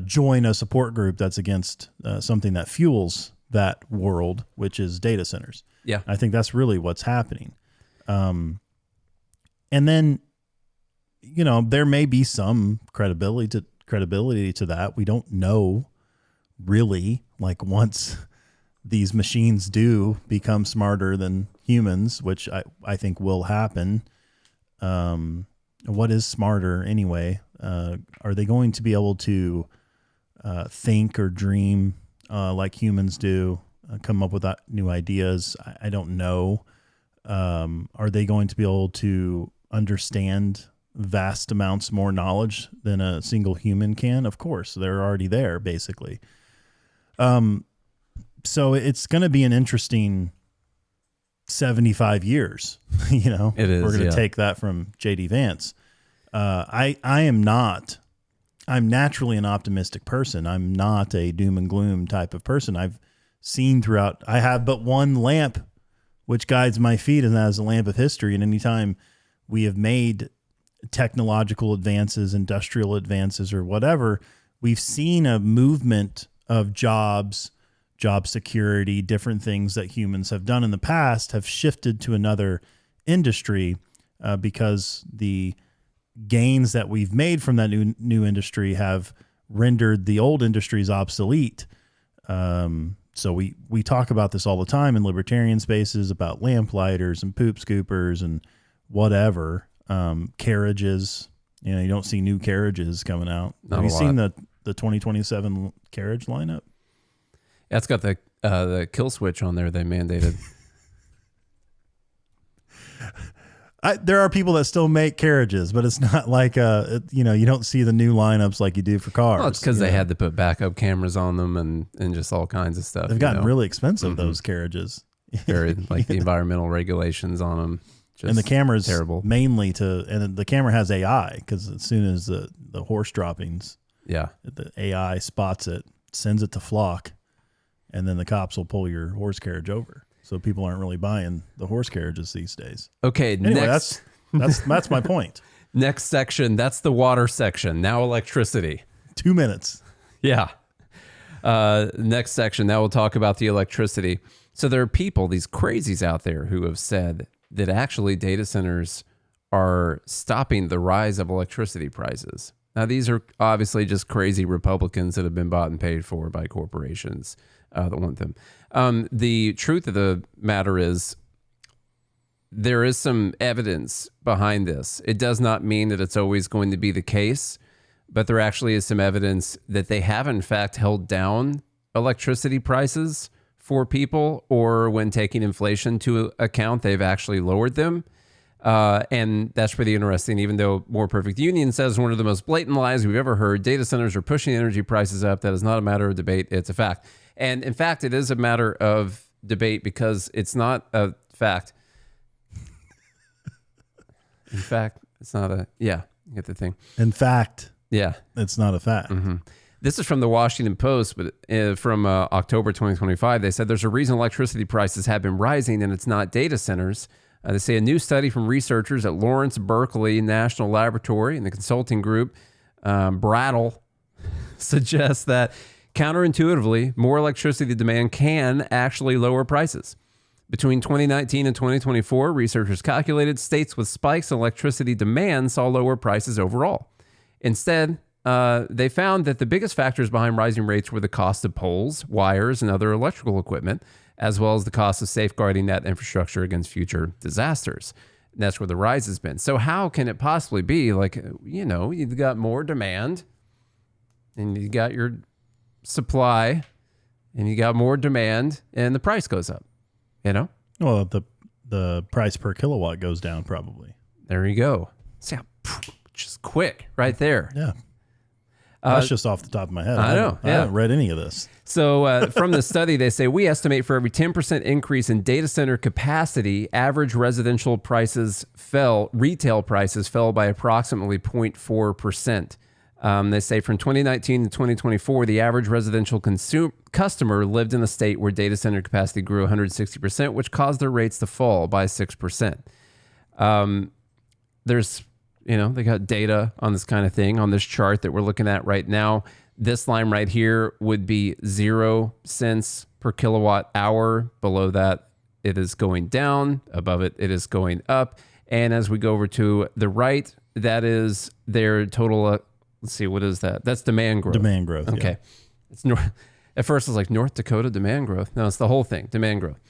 join a support group that's against something that fuels that world, which is data centers. Yeah. I think that's really what's happening. And then, there may be some credibility to that. We don't know really, like once these machines do become smarter than humans, which I think will happen. What is smarter anyway? Are they going to be able to think or dream like humans do, come up with new ideas? I don't know. Are they going to be able to understand vast amounts more knowledge than a single human can? Of course, they're already there, basically. So it's going to be an interesting 75 years. It is. We're going to take that from J.D. Vance. I'm naturally an optimistic person. I'm not a doom and gloom type of person. I've seen throughout, I have but one lamp which guides my feet, and that is the lamp of history. And anytime we have made technological advances, industrial advances, or whatever, we've seen a movement of jobs, job security, different things that humans have done in the past have shifted to another industry because the gains that we've made from that new industry have rendered the old industries obsolete. So we talk about this all the time in libertarian spaces about lamplighters and poop scoopers and whatever, carriages. You don't see new carriages coming out. Have you seen the 2027 carriage lineup? Yeah, it's got the kill switch on there they mandated. There are people that still make carriages, but it's not like you don't see the new lineups like you do for cars. Well, it's because they had to put backup cameras on them and just all kinds of stuff. They've gotten really expensive, those carriages. Very like the environmental regulations on them. And the camera's terrible. Mainly and the camera has AI because as soon as the horse droppings, the AI spots it, sends it to flock, and then the cops will pull your horse carriage over. So people aren't really buying the horse carriages these days. Okay, anyway, next, that's my point. Next section, that's the water section. Now electricity. 2 minutes. Yeah. Next section, now we'll talk about the electricity. So there are people, these crazies out there, who have said that actually data centers are stopping the rise of electricity prices. Now, these are obviously just crazy Republicans that have been bought and paid for by corporations that want them. The truth of the matter is there is some evidence behind this. It does not mean that it's always going to be the case, but there actually is some evidence that they have in fact held down electricity prices for people, or when taking inflation to account, they've actually lowered them. And that's pretty interesting, even though More Perfect Union says one of the most blatant lies we've ever heard, data centers are pushing energy prices up. That is not a matter of debate. It's a fact. And in fact, it is a matter of debate because it's not a fact. In fact, it's not a, you get the thing. In fact, Yeah. it's not a fact. This is from the Washington Post, but from October 2025. They said there's a reason electricity prices have been rising, and it's not data centers. They say a new study from researchers at Lawrence Berkeley National Laboratory and the consulting group Brattle suggests that counterintuitively, more electricity demand can actually lower prices. Between 2019 and 2024, researchers calculated states with spikes in electricity demand saw lower prices overall. Instead, they found that the biggest factors behind rising rates were the cost of poles, wires, and other electrical equipment, as well as the cost of safeguarding that infrastructure against future disasters. And that's where the rise has been. So how can it possibly be like, you've got more demand and you got your supply and you got more demand and the price goes up, Well, the price per kilowatt goes down probably. There you go. See, just quick right there. Yeah. That's just off the top of my head. I know. I haven't read any of this. So from the study, they say we estimate for every 10% increase in data center capacity, average residential retail prices fell by approximately 0.4%. They say from 2019 to 2024, the average residential customer lived in a state where data center capacity grew 160%, which caused their rates to fall by 6%. There's they got data on this kind of thing on this chart that we're looking at right now. This line right here would be 0 cents per kilowatt hour. Below that, it is going down. Above it, it is going up. And as we go over to the right, that is their total. Let's see, what is that? That's demand growth. Demand growth. Okay. Yeah. It's at first, I was like, North Dakota demand growth. No, it's the whole thing, demand growth.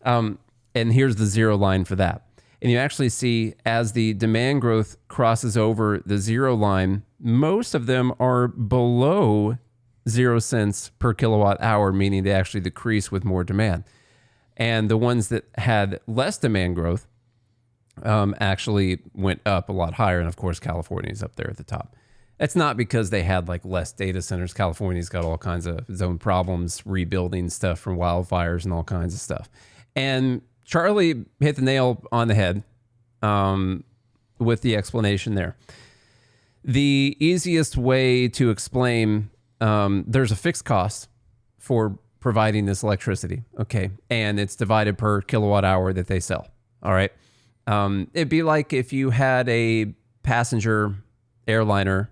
And here's the zero line for that. And you actually see as the demand growth crosses over the zero line, most of them are below 0 cents per kilowatt hour, meaning they actually decrease with more demand. And the ones that had less demand growth actually went up a lot higher. And of course, California is up there at the top. It's not because they had like less data centers. California's got all kinds of its own problems, rebuilding stuff from wildfires and all kinds of stuff. And Charlie hit the nail on the head with the explanation there. The easiest way to explain, there's a fixed cost for providing this electricity, okay? And it's divided per kilowatt hour that they sell, all right? It'd be like if you had a passenger airliner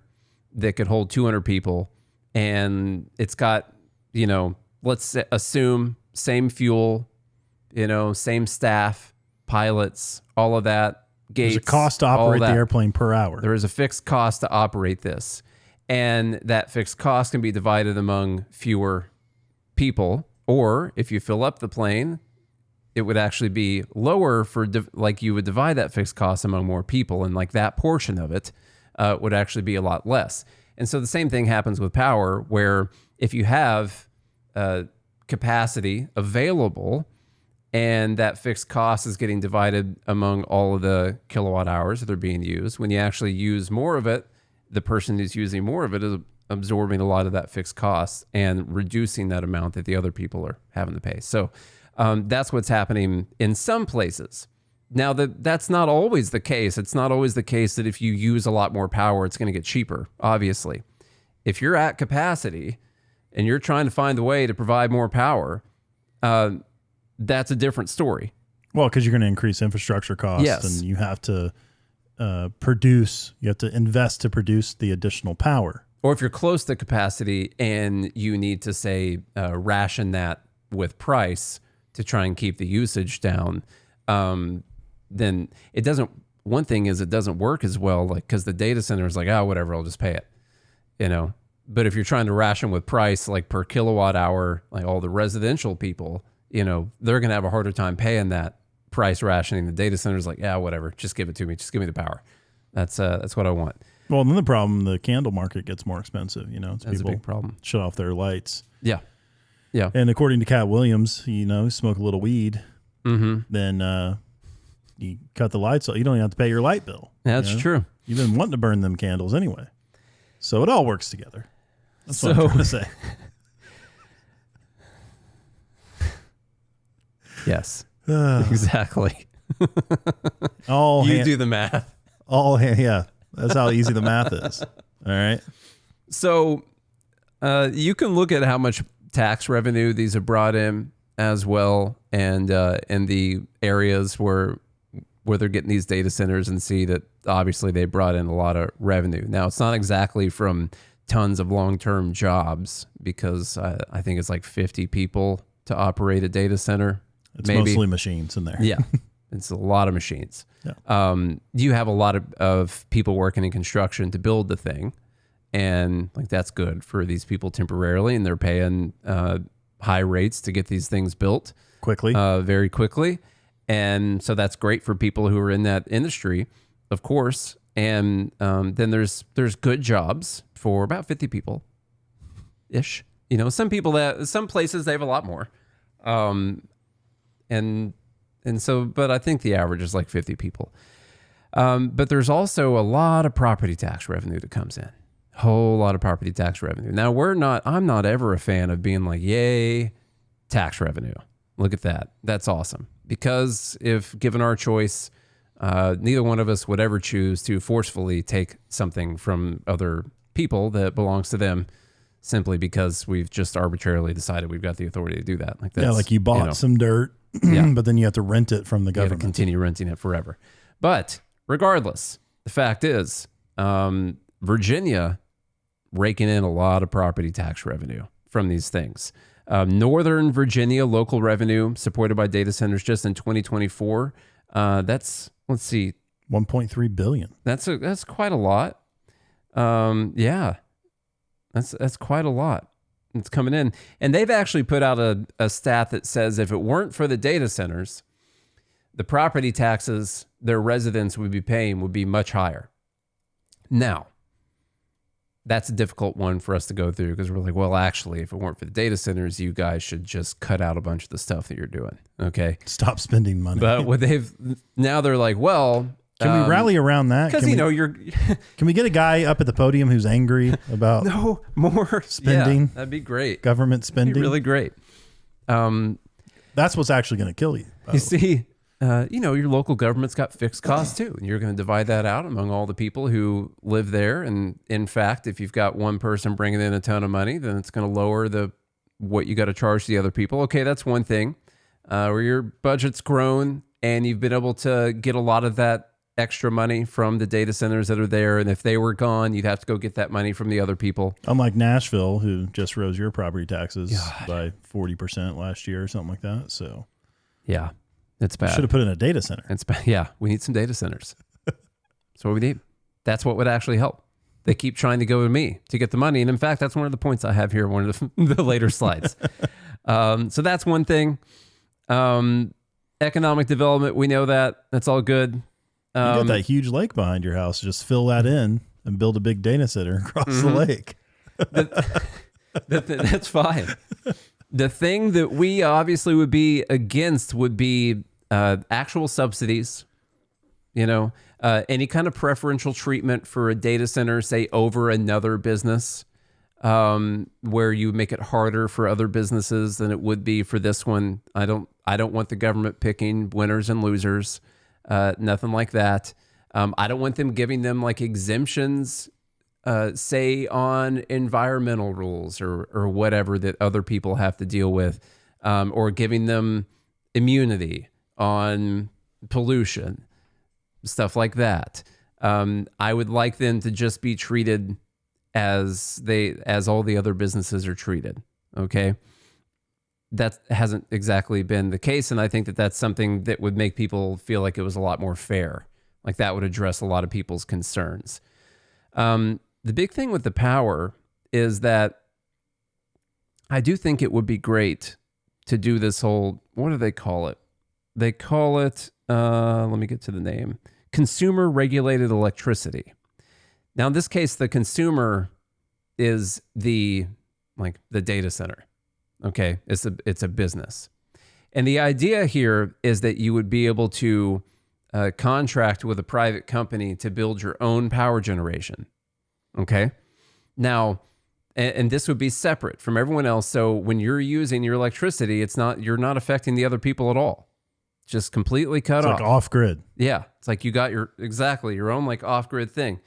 that could hold 200 people and it's got, let's assume same fuel, same staff, pilots, all of that, gates. There's a cost to operate the airplane per hour. There is a fixed cost to operate this. And that fixed cost can be divided among fewer people. Or if you fill up the plane, it would actually be lower like you would divide that fixed cost among more people. And like that portion of it would actually be a lot less. And so the same thing happens with power, where if you have capacity available, and that fixed cost is getting divided among all of the kilowatt hours that are being used. When you actually use more of it, the person who's using more of it is absorbing a lot of that fixed cost and reducing that amount that the other people are having to pay. So that's what's happening in some places. Now, that's not always the case. It's not always the case that if you use a lot more power, it's going to get cheaper, obviously. If you're at capacity and you're trying to find a way to provide more power, that's a different story. Well, because you're going to increase infrastructure costs, yes, and you have to invest to produce the additional power. Or if you're close to capacity and you need to, say, ration that with price to try and keep the usage down, then it doesn't. One thing is it doesn't work as well, like because the data center is like, whatever, I'll just pay it, But if you're trying to ration with price, like per kilowatt hour, like all the residential people, they're going to have a harder time paying that price rationing. The data center's like, whatever, just give it to me. Just give me the power. That's what I want. Well, then the problem, the candle market gets more expensive. That's a big problem. Shut off their lights. Yeah. Yeah. And according to Cat Williams, smoke a little weed, then you cut the lights off. You don't even have to pay your light bill. That's true. You've been wanting to burn them candles anyway. So it all works together. That's what I'm trying to say. Yes, exactly. You do the math. Yeah, that's how easy the math is. All right. So you can look at how much tax revenue these have brought in as well, and in the areas where they're getting these data centers, and see that obviously they brought in a lot of revenue. Now, it's not exactly from tons of long-term jobs, because I think it's like 50 people to operate a data center. It's mostly machines in there. Yeah. It's a lot of machines. Yeah. You have a lot of people working in construction to build the thing. And like, that's good for these people temporarily. And they're paying high rates to get these things built Quickly. very quickly. And so that's great for people who are in that industry, of course. And then there's good jobs for about 50 people ish. You know, some places they have a lot more. And so, but I think the average is like 50 people. But there's also a lot of property tax revenue that comes in. Whole lot of property tax revenue. Now, I'm not ever a fan of being like, yay, tax revenue. Look at that. That's awesome. Because if given our choice, neither one of us would ever choose to forcefully take something from other people that belongs to them, simply because we've just arbitrarily decided we've got the authority to do that. Like, that's, yeah, like you bought some dirt, but then you have to rent it from the government. You have to continue renting it forever. But regardless, the fact is, Virginia raking in a lot of property tax revenue from these things. Northern Virginia local revenue supported by data centers just in 2024. That's, let's see, 1.3 billion. That's quite a lot. Yeah, that's quite a lot. It's coming in, and they've actually put out a stat that says if it weren't for the data centers, the property taxes their residents would be paying would be much higher. Now, that's a difficult one for us to go through, because we're like, well, actually, if it weren't for the data centers, you guys should just cut out a bunch of the stuff that you're doing. Okay. Stop spending money. But what now they're like, well, can we rally around that? Because, can we get a guy up at the podium who's angry about no more spending? Yeah, that'd be great. Government spending. That'd be really great. That's what's actually going to kill you. You see, your local government's got fixed costs too, and you're going to divide that out among all the people who live there. And in fact, if you've got one person bringing in a ton of money, then it's going to lower what you got to charge the other people. Okay, that's one thing. Where your budget's grown and you've been able to get a lot of that extra money from the data centers that are there. And if they were gone, you'd have to go get that money from the other people. Unlike Nashville, who just rose your property taxes by 40% last year or something like that. So, yeah, it's bad. Should have put in a data center. It's bad. Yeah, we need some data centers. That's what we need. That's what would actually help. They keep trying to go to me to get the money. And in fact, that's one of the points I have here in one of the later slides. So that's one thing. Economic development, we know that. That's all good. You got that huge lake behind your house. Just fill that in and build a big data center across the lake. That's fine. The thing that we obviously would be against would be actual subsidies. Any kind of preferential treatment for a data center, say, over another business, where you make it harder for other businesses than it would be for this one. I don't want the government picking winners and losers. Nothing like that. I don't want them giving them like exemptions, say on environmental rules or whatever that other people have to deal with, or giving them immunity on pollution, stuff like that. I would like them to just be treated as all the other businesses are treated. Okay. That hasn't exactly been the case. And I think that that's something that would make people feel like it was a lot more fair. Like that would address a lot of people's concerns. The big thing with the power is that I do think it would be great to do this whole, what do they call it? They call it, let me get to the name, consumer regulated electricity. Now in this case, the consumer is the data center. Okay, it's a business. And the idea here is that you would be able to contract with a private company to build your own power generation. Okay, now, and this would be separate from everyone else. So when you're using your electricity, you're not affecting the other people at all. Just completely cut off. It's like off grid. Yeah, it's like you got your own like off grid thing.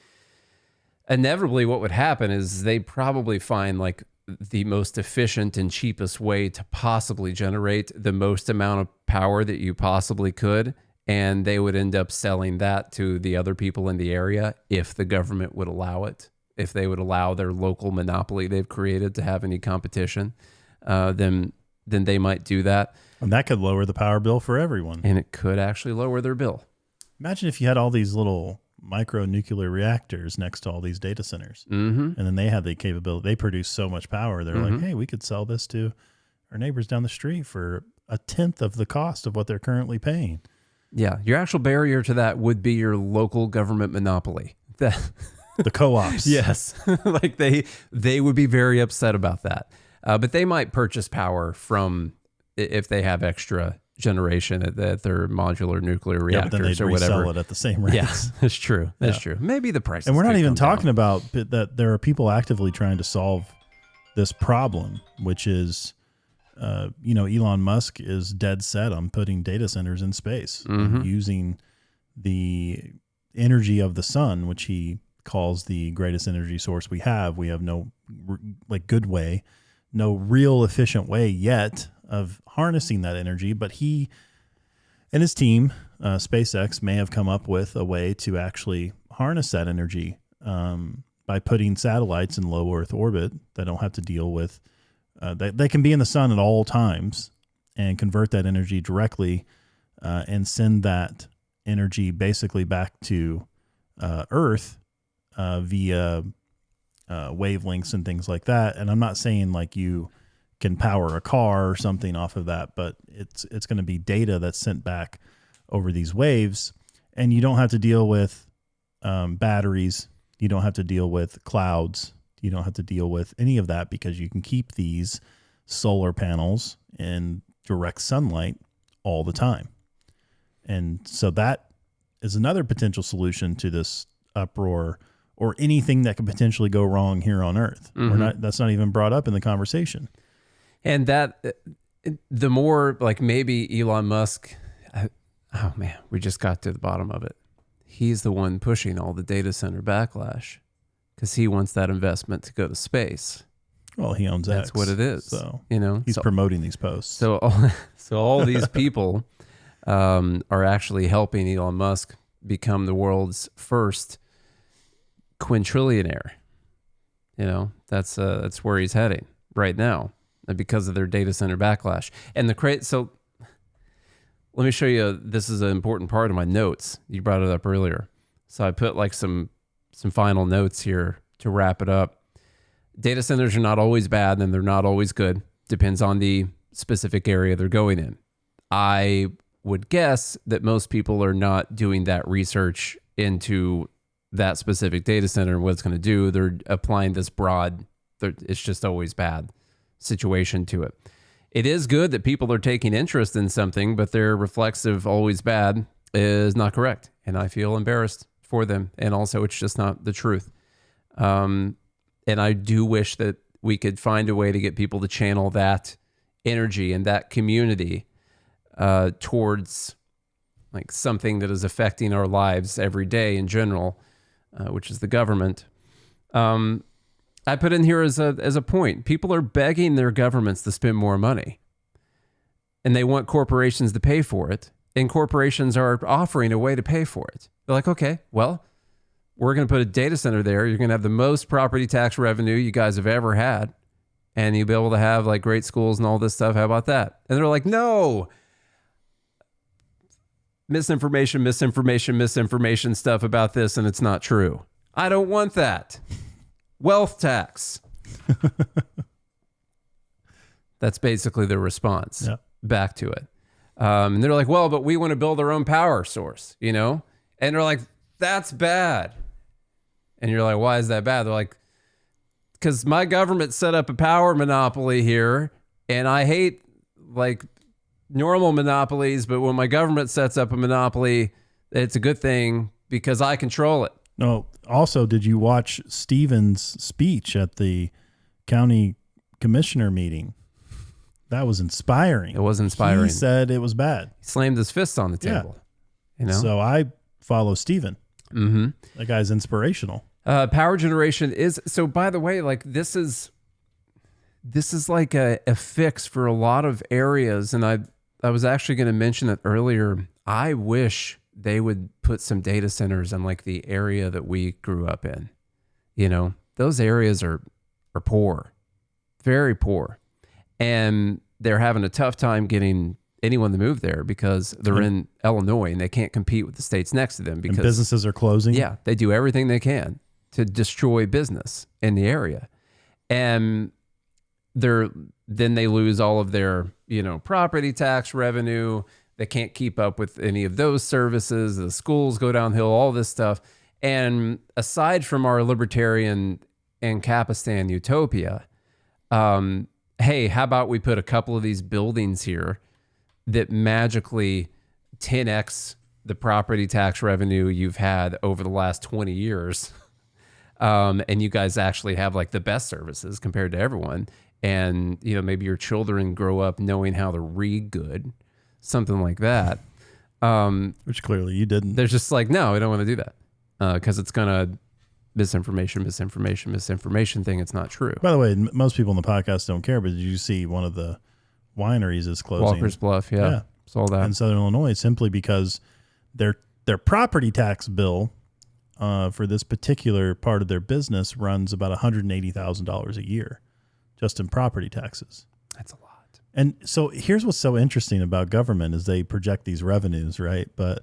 inevitably what would happen is they probably find like the most efficient and cheapest way to possibly generate the most amount of power that you possibly could. And they would end up selling that to the other people in the area if the government would allow it. If they would allow their local monopoly they've created to have any competition, then they might do that. And that could lower the power bill for everyone. And it could actually lower their bill. Imagine if you had all these little micro nuclear reactors next to all these data centers. Mm-hmm. And then they had the capability. They produce so much power. They're like, hey, we could sell this to our neighbors down the street for 1/10 of the cost of what they're currently paying. Yeah. Your actual barrier to that would be your local government monopoly. The co-ops. Yes. Like they would be very upset about that. But they might purchase power from, if they have extra generation at their modular nuclear reactors, but then they'd or whatever. resell it at the same rates. Yes, that's true. That's true. Maybe the price. And we're not even talking about that there are people actively trying to solve this problem, which is, Elon Musk is dead set on putting data centers in space, and using the energy of the sun, which he calls the greatest energy source we have. We have no real efficient way yet of harnessing that energy, but he and his team, SpaceX, may have come up with a way to actually harness that energy by putting satellites in low Earth orbit that don't have to deal with, they can be in the sun at all times and convert that energy directly and send that energy basically back to Earth via wavelengths and things like that. And I'm not saying like you can power a car or something off of that, but it's going to be data that's sent back over these waves, and you don't have to deal with batteries. You don't have to deal with clouds. You don't have to deal with any of that because you can keep these solar panels in direct sunlight all the time. And so that is another potential solution to this uproar or anything that could potentially go wrong here on Earth. That's not even brought up in the conversation. And that, the more like maybe Elon Musk, oh man, we just got to the bottom of it. He's the one pushing all the data center backlash because he wants that investment to go to space. Well, he owns That's X, what it is. So he's promoting these posts. So all these people are actually helping Elon Musk become the world's first quintrillionaire. That's where he's heading right now, because of their data center backlash. And so let me show you, this is an important part of my notes. You brought it up earlier. So I put like some final notes here to wrap it up. Data centers are not always bad and they're not always good. Depends on the specific area they're going in. I would guess that most people are not doing that research into that specific data center and what it's going to do. They're applying this broad, it's just always bad situation to it. It is good that people are taking interest in something, but their reflexive always bad is not correct. And I feel embarrassed for them. And also it's just not the truth. And I do wish that we could find a way to get people to channel that energy and that community towards like something that is affecting our lives every day in general, which is the government. I put in here as a point, people are begging their governments to spend more money and they want corporations to pay for it. And corporations are offering a way to pay for it. They're like, okay, well, we're going to put a data center there. You're going to have the most property tax revenue you guys have ever had. And you'll be able to have like great schools and all this stuff. How about that? And they're like, no, misinformation stuff about this. And it's not true. I don't want that. Wealth tax. That's basically the response back to it. And they're like, well, but we want to build our own power source, And they're like, that's bad. And you're like, why is that bad? They're like, because my government set up a power monopoly here, and I hate like normal monopolies, but when my government sets up a monopoly, it's a good thing because I control it. No. Also, did you watch Stevens' speech at the county commissioner meeting? That was inspiring. It was inspiring. He said it was bad. He slammed his fists on the table. So I follow Steven. Mm-hmm. That guy's inspirational. Power generation is, so by the way, like this is like a fix for a lot of areas. And I was actually going to mention it earlier. I wish they would put some data centers in like the area that we grew up in. You know, those areas are poor, very poor. And they're having a tough time getting anyone to move there because they're in Illinois and they can't compete with the states next to them because and businesses are closing. Yeah, they do everything they can to destroy business in the area. And then they lose all of their, you know, property tax revenue. They can't keep up with any of those services. The schools go downhill, all this stuff. And aside from our libertarian and Capistan utopia, hey, how about we put a couple of these buildings here that magically 10x the property tax revenue you've had over the last 20 years. And you guys actually have like the best services compared to everyone. And, you know, maybe your children grow up knowing how to read good, something like that. Which clearly you didn't. They're just like, no, I don't want to do that. Because it's going to misinformation thing. It's not true. By the way, most people in the podcast don't care, but did you see one of the wineries is closing? Walker's Bluff, yeah. Saw that. In Southern Illinois, simply because their property tax bill for this particular part of their business runs about $180,000 a year just in property taxes. That's a lot. And so here's what's so interesting about government is they project these revenues, right? But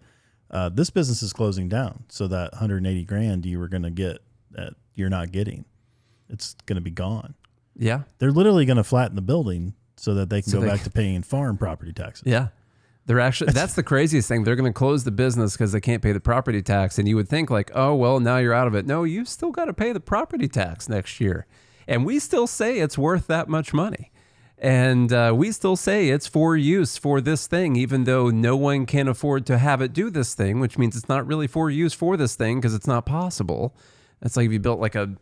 this business is closing down. So that $180,000 you were going to get that you're not getting, it's going to be gone. Yeah. They're literally going to flatten the building so that they can go back to paying farm property taxes. Yeah. They're actually, that's the craziest thing. They're going to close the business because they can't pay the property tax. And you would think like, oh, well, now you're out of it. No, you still got to pay the property tax next year. And we still say it's worth that much money. And we still say it's for use for this thing, even though no one can afford to have it do this thing, which means it's not really for use for this thing because it's not possible. It's like if you built like a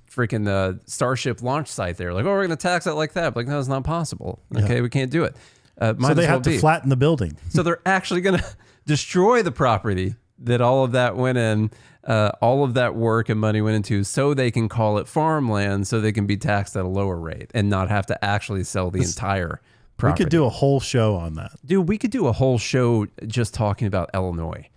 freaking Starship launch site there, like, oh, we're going to tax it like that. But like, no, it's not possible. Okay, yeah. We can't do it. So they have to flatten the building. So they're actually going to destroy the property that all of that went in, all of that work and money went into, so they can call it farmland, so they can be taxed at a lower rate and not have to actually sell the entire property. We could do a whole show on that. Dude, we could do a whole show just talking about Illinois.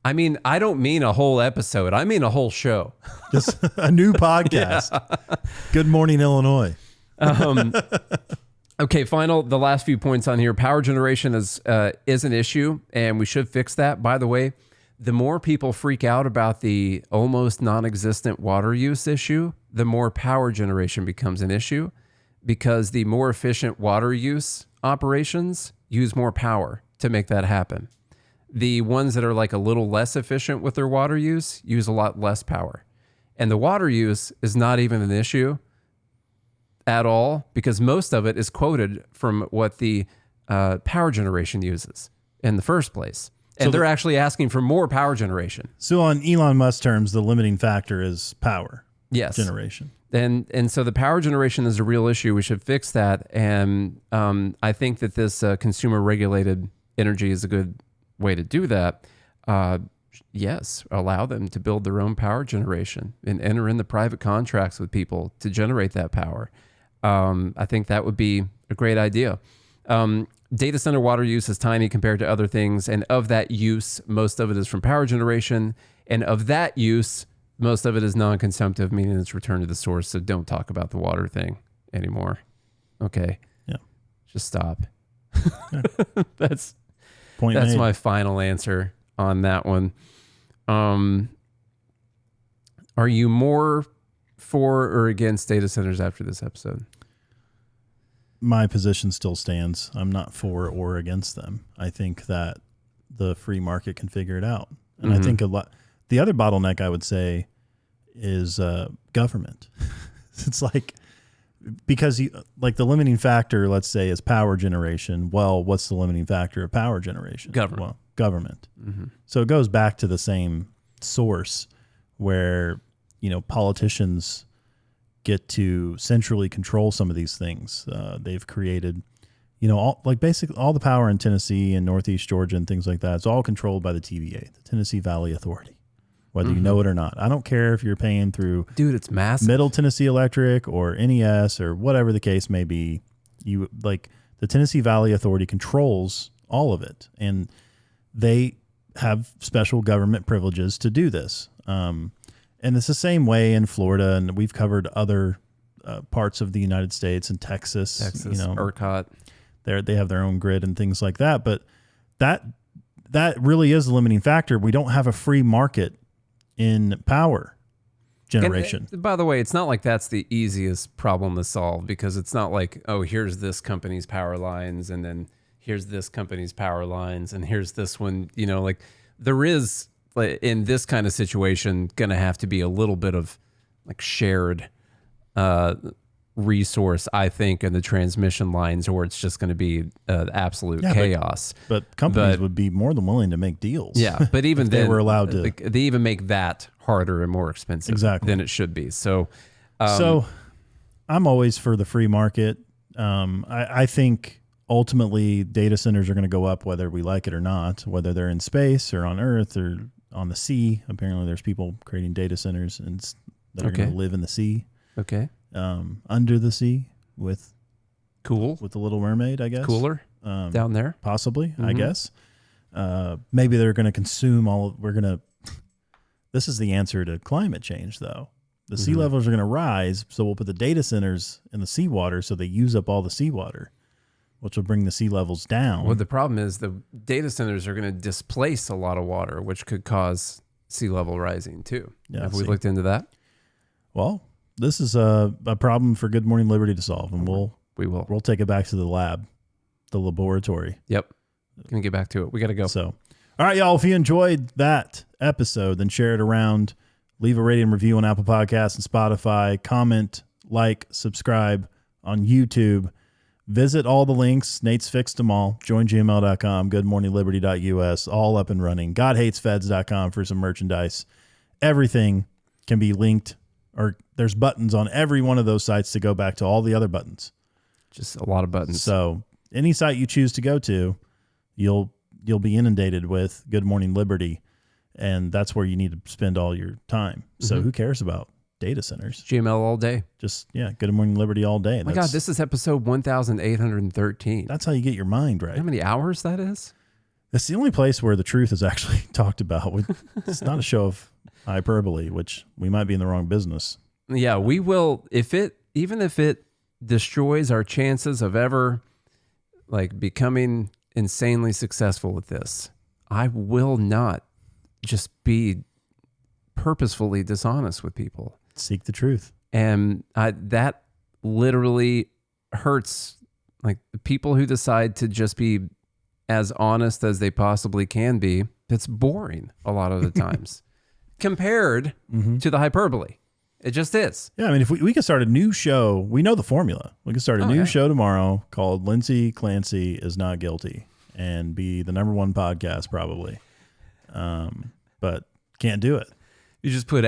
I mean, I don't mean a whole episode. I mean a whole show. Just a new podcast. Yeah. Good Morning, Illinois. Okay, the last few points on here. Power generation is an issue, and we should fix that. By the way, the more people freak out about the almost non-existent water use issue, the more power generation becomes an issue, because the more efficient water use operations use more power to make that happen. The ones that are like a little less efficient with their water use use a lot less power. And the water use is not even an issue at all, because most of it is quoted from what the power generation uses in the first place. And they're actually asking for more power generation. So on Elon Musk terms, the limiting factor is power generation. And so the power generation is a real issue. We should fix that. And I think that this consumer regulated energy is a good way to do that. Yes, allow them to build their own power generation and enter into private contracts with people to generate that power. I think that would be a great idea. Data center water use is tiny compared to other things. And of that use, most of it is from power generation. And of that use, most of it is non-consumptive, meaning it's returned to the source. So don't talk about the water thing anymore. Okay. Yeah. Just stop. Yeah. That's Point made. My final answer on that one. Are you more for or against data centers after this episode? My position still stands. I'm not for or against them. I think that the free market can figure it out. And I think the other bottleneck I would say is government. It's like, because like the limiting factor, let's say, is power generation. Well, what's the limiting factor of power generation? Government. Well, government. Mm-hmm. So it goes back to the same source where, politicians get to centrally control some of these things. They've created, basically all the power in Tennessee and Northeast Georgia and things like that. It's all controlled by the TVA, the Tennessee Valley Authority. whether you know it or not. I don't care if you're paying through Dude, it's massive. Middle Tennessee Electric or NES or whatever the case may be. You like the Tennessee Valley Authority controls all of it, and they have special government privileges to do this. And it's the same way in Florida, and we've covered other parts of the United States and Texas. ERCOT. They have their own grid and things like that. But that really is a limiting factor. We don't have a free market in power generation. And, by the way, it's not like that's the easiest problem to solve, because it's not like, oh, here's this company's power lines, and then here's this company's power lines, and here's this one. Like there is, in this kind of situation, going to have to be a little bit of like shared resource, I think, in the transmission lines, or it's just going to be absolute chaos. But companies would be more than willing to make deals. Yeah, but even then, they were allowed to. They even make that harder and more expensive than it should be. So I'm always for the free market. I think ultimately data centers are going to go up whether we like it or not, whether they're in space or on Earth or on the sea. Apparently there's people creating data centers that are going to live in the sea. Okay. Under the sea with the Little Mermaid, I guess. Cooler down there. Possibly, I guess. Maybe they're going to consume this is the answer to climate change, though. The sea levels are going to rise, so we'll put the data centers in the seawater so they use up all the seawater, which will bring the sea levels down. Well, the problem is the data centers are going to displace a lot of water, which could cause sea level rising too. Yeah, Have we looked into that? Well, this is a problem for Good Morning Liberty to solve, and we'll take it back to the lab, the laboratory. Yep. Gonna get back to it. We got to go. So, all right, y'all, if you enjoyed that episode, then share it around. Leave a rating and review on Apple Podcasts and Spotify. Comment, like, subscribe on YouTube. Visit all the links. Nate's fixed them all. JoinGML.com, GoodMorningLiberty.us, all up and running. GodHatesFeds.com for some merchandise. Everything can be linked, or there's buttons on every one of those sites to go back to all the other buttons. Just a lot of buttons. So any site you choose to go to, you'll be inundated with Good Morning Liberty, and that's where you need to spend all your time. So who cares about data centers? GML all day. Just, Good Morning Liberty all day. Oh my God, this is episode 1813. That's how you get your mind right. How many hours that is? It's the only place where the truth is actually talked about. It's not a show of hyperbole, which we might be in the wrong business. Yeah, we will. Even if it destroys our chances of ever becoming insanely successful with this, I will not just be purposefully dishonest with people. Seek the truth. And that literally hurts, like the people who decide to just be as honest as they possibly can be. It's boring a lot of the times compared to the hyperbole. It just is. Yeah, I mean, if we could start a new show, we know the formula. We could start a new show tomorrow called Lindsay Clancy is Not Guilty and be the #1 podcast probably. But can't do it. You just put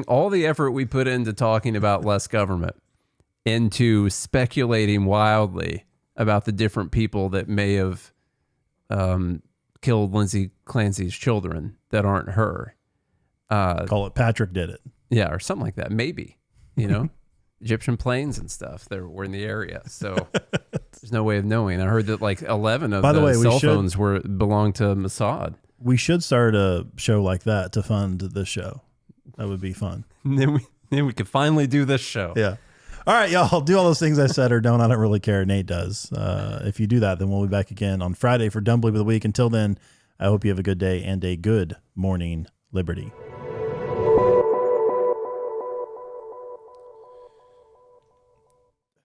all the effort we put into talking about less government into speculating wildly about the different people that may have killed Lindsay Clancy's children that aren't her. Call it Patrick did it. Yeah, or something like that. Maybe, Egyptian planes and stuff. Were in the area, so there's no way of knowing. I heard that 11 of the cell phones belonged to Mossad. We should start a show like that to fund this show. That would be fun. And then we could finally do this show. Yeah. All right, y'all. Do all those things I said or don't. I don't really care. Nate does. If you do that, then we'll be back again on Friday for Dumb Believe of the Week. Until then, I hope you have a good day and a good morning, Liberty.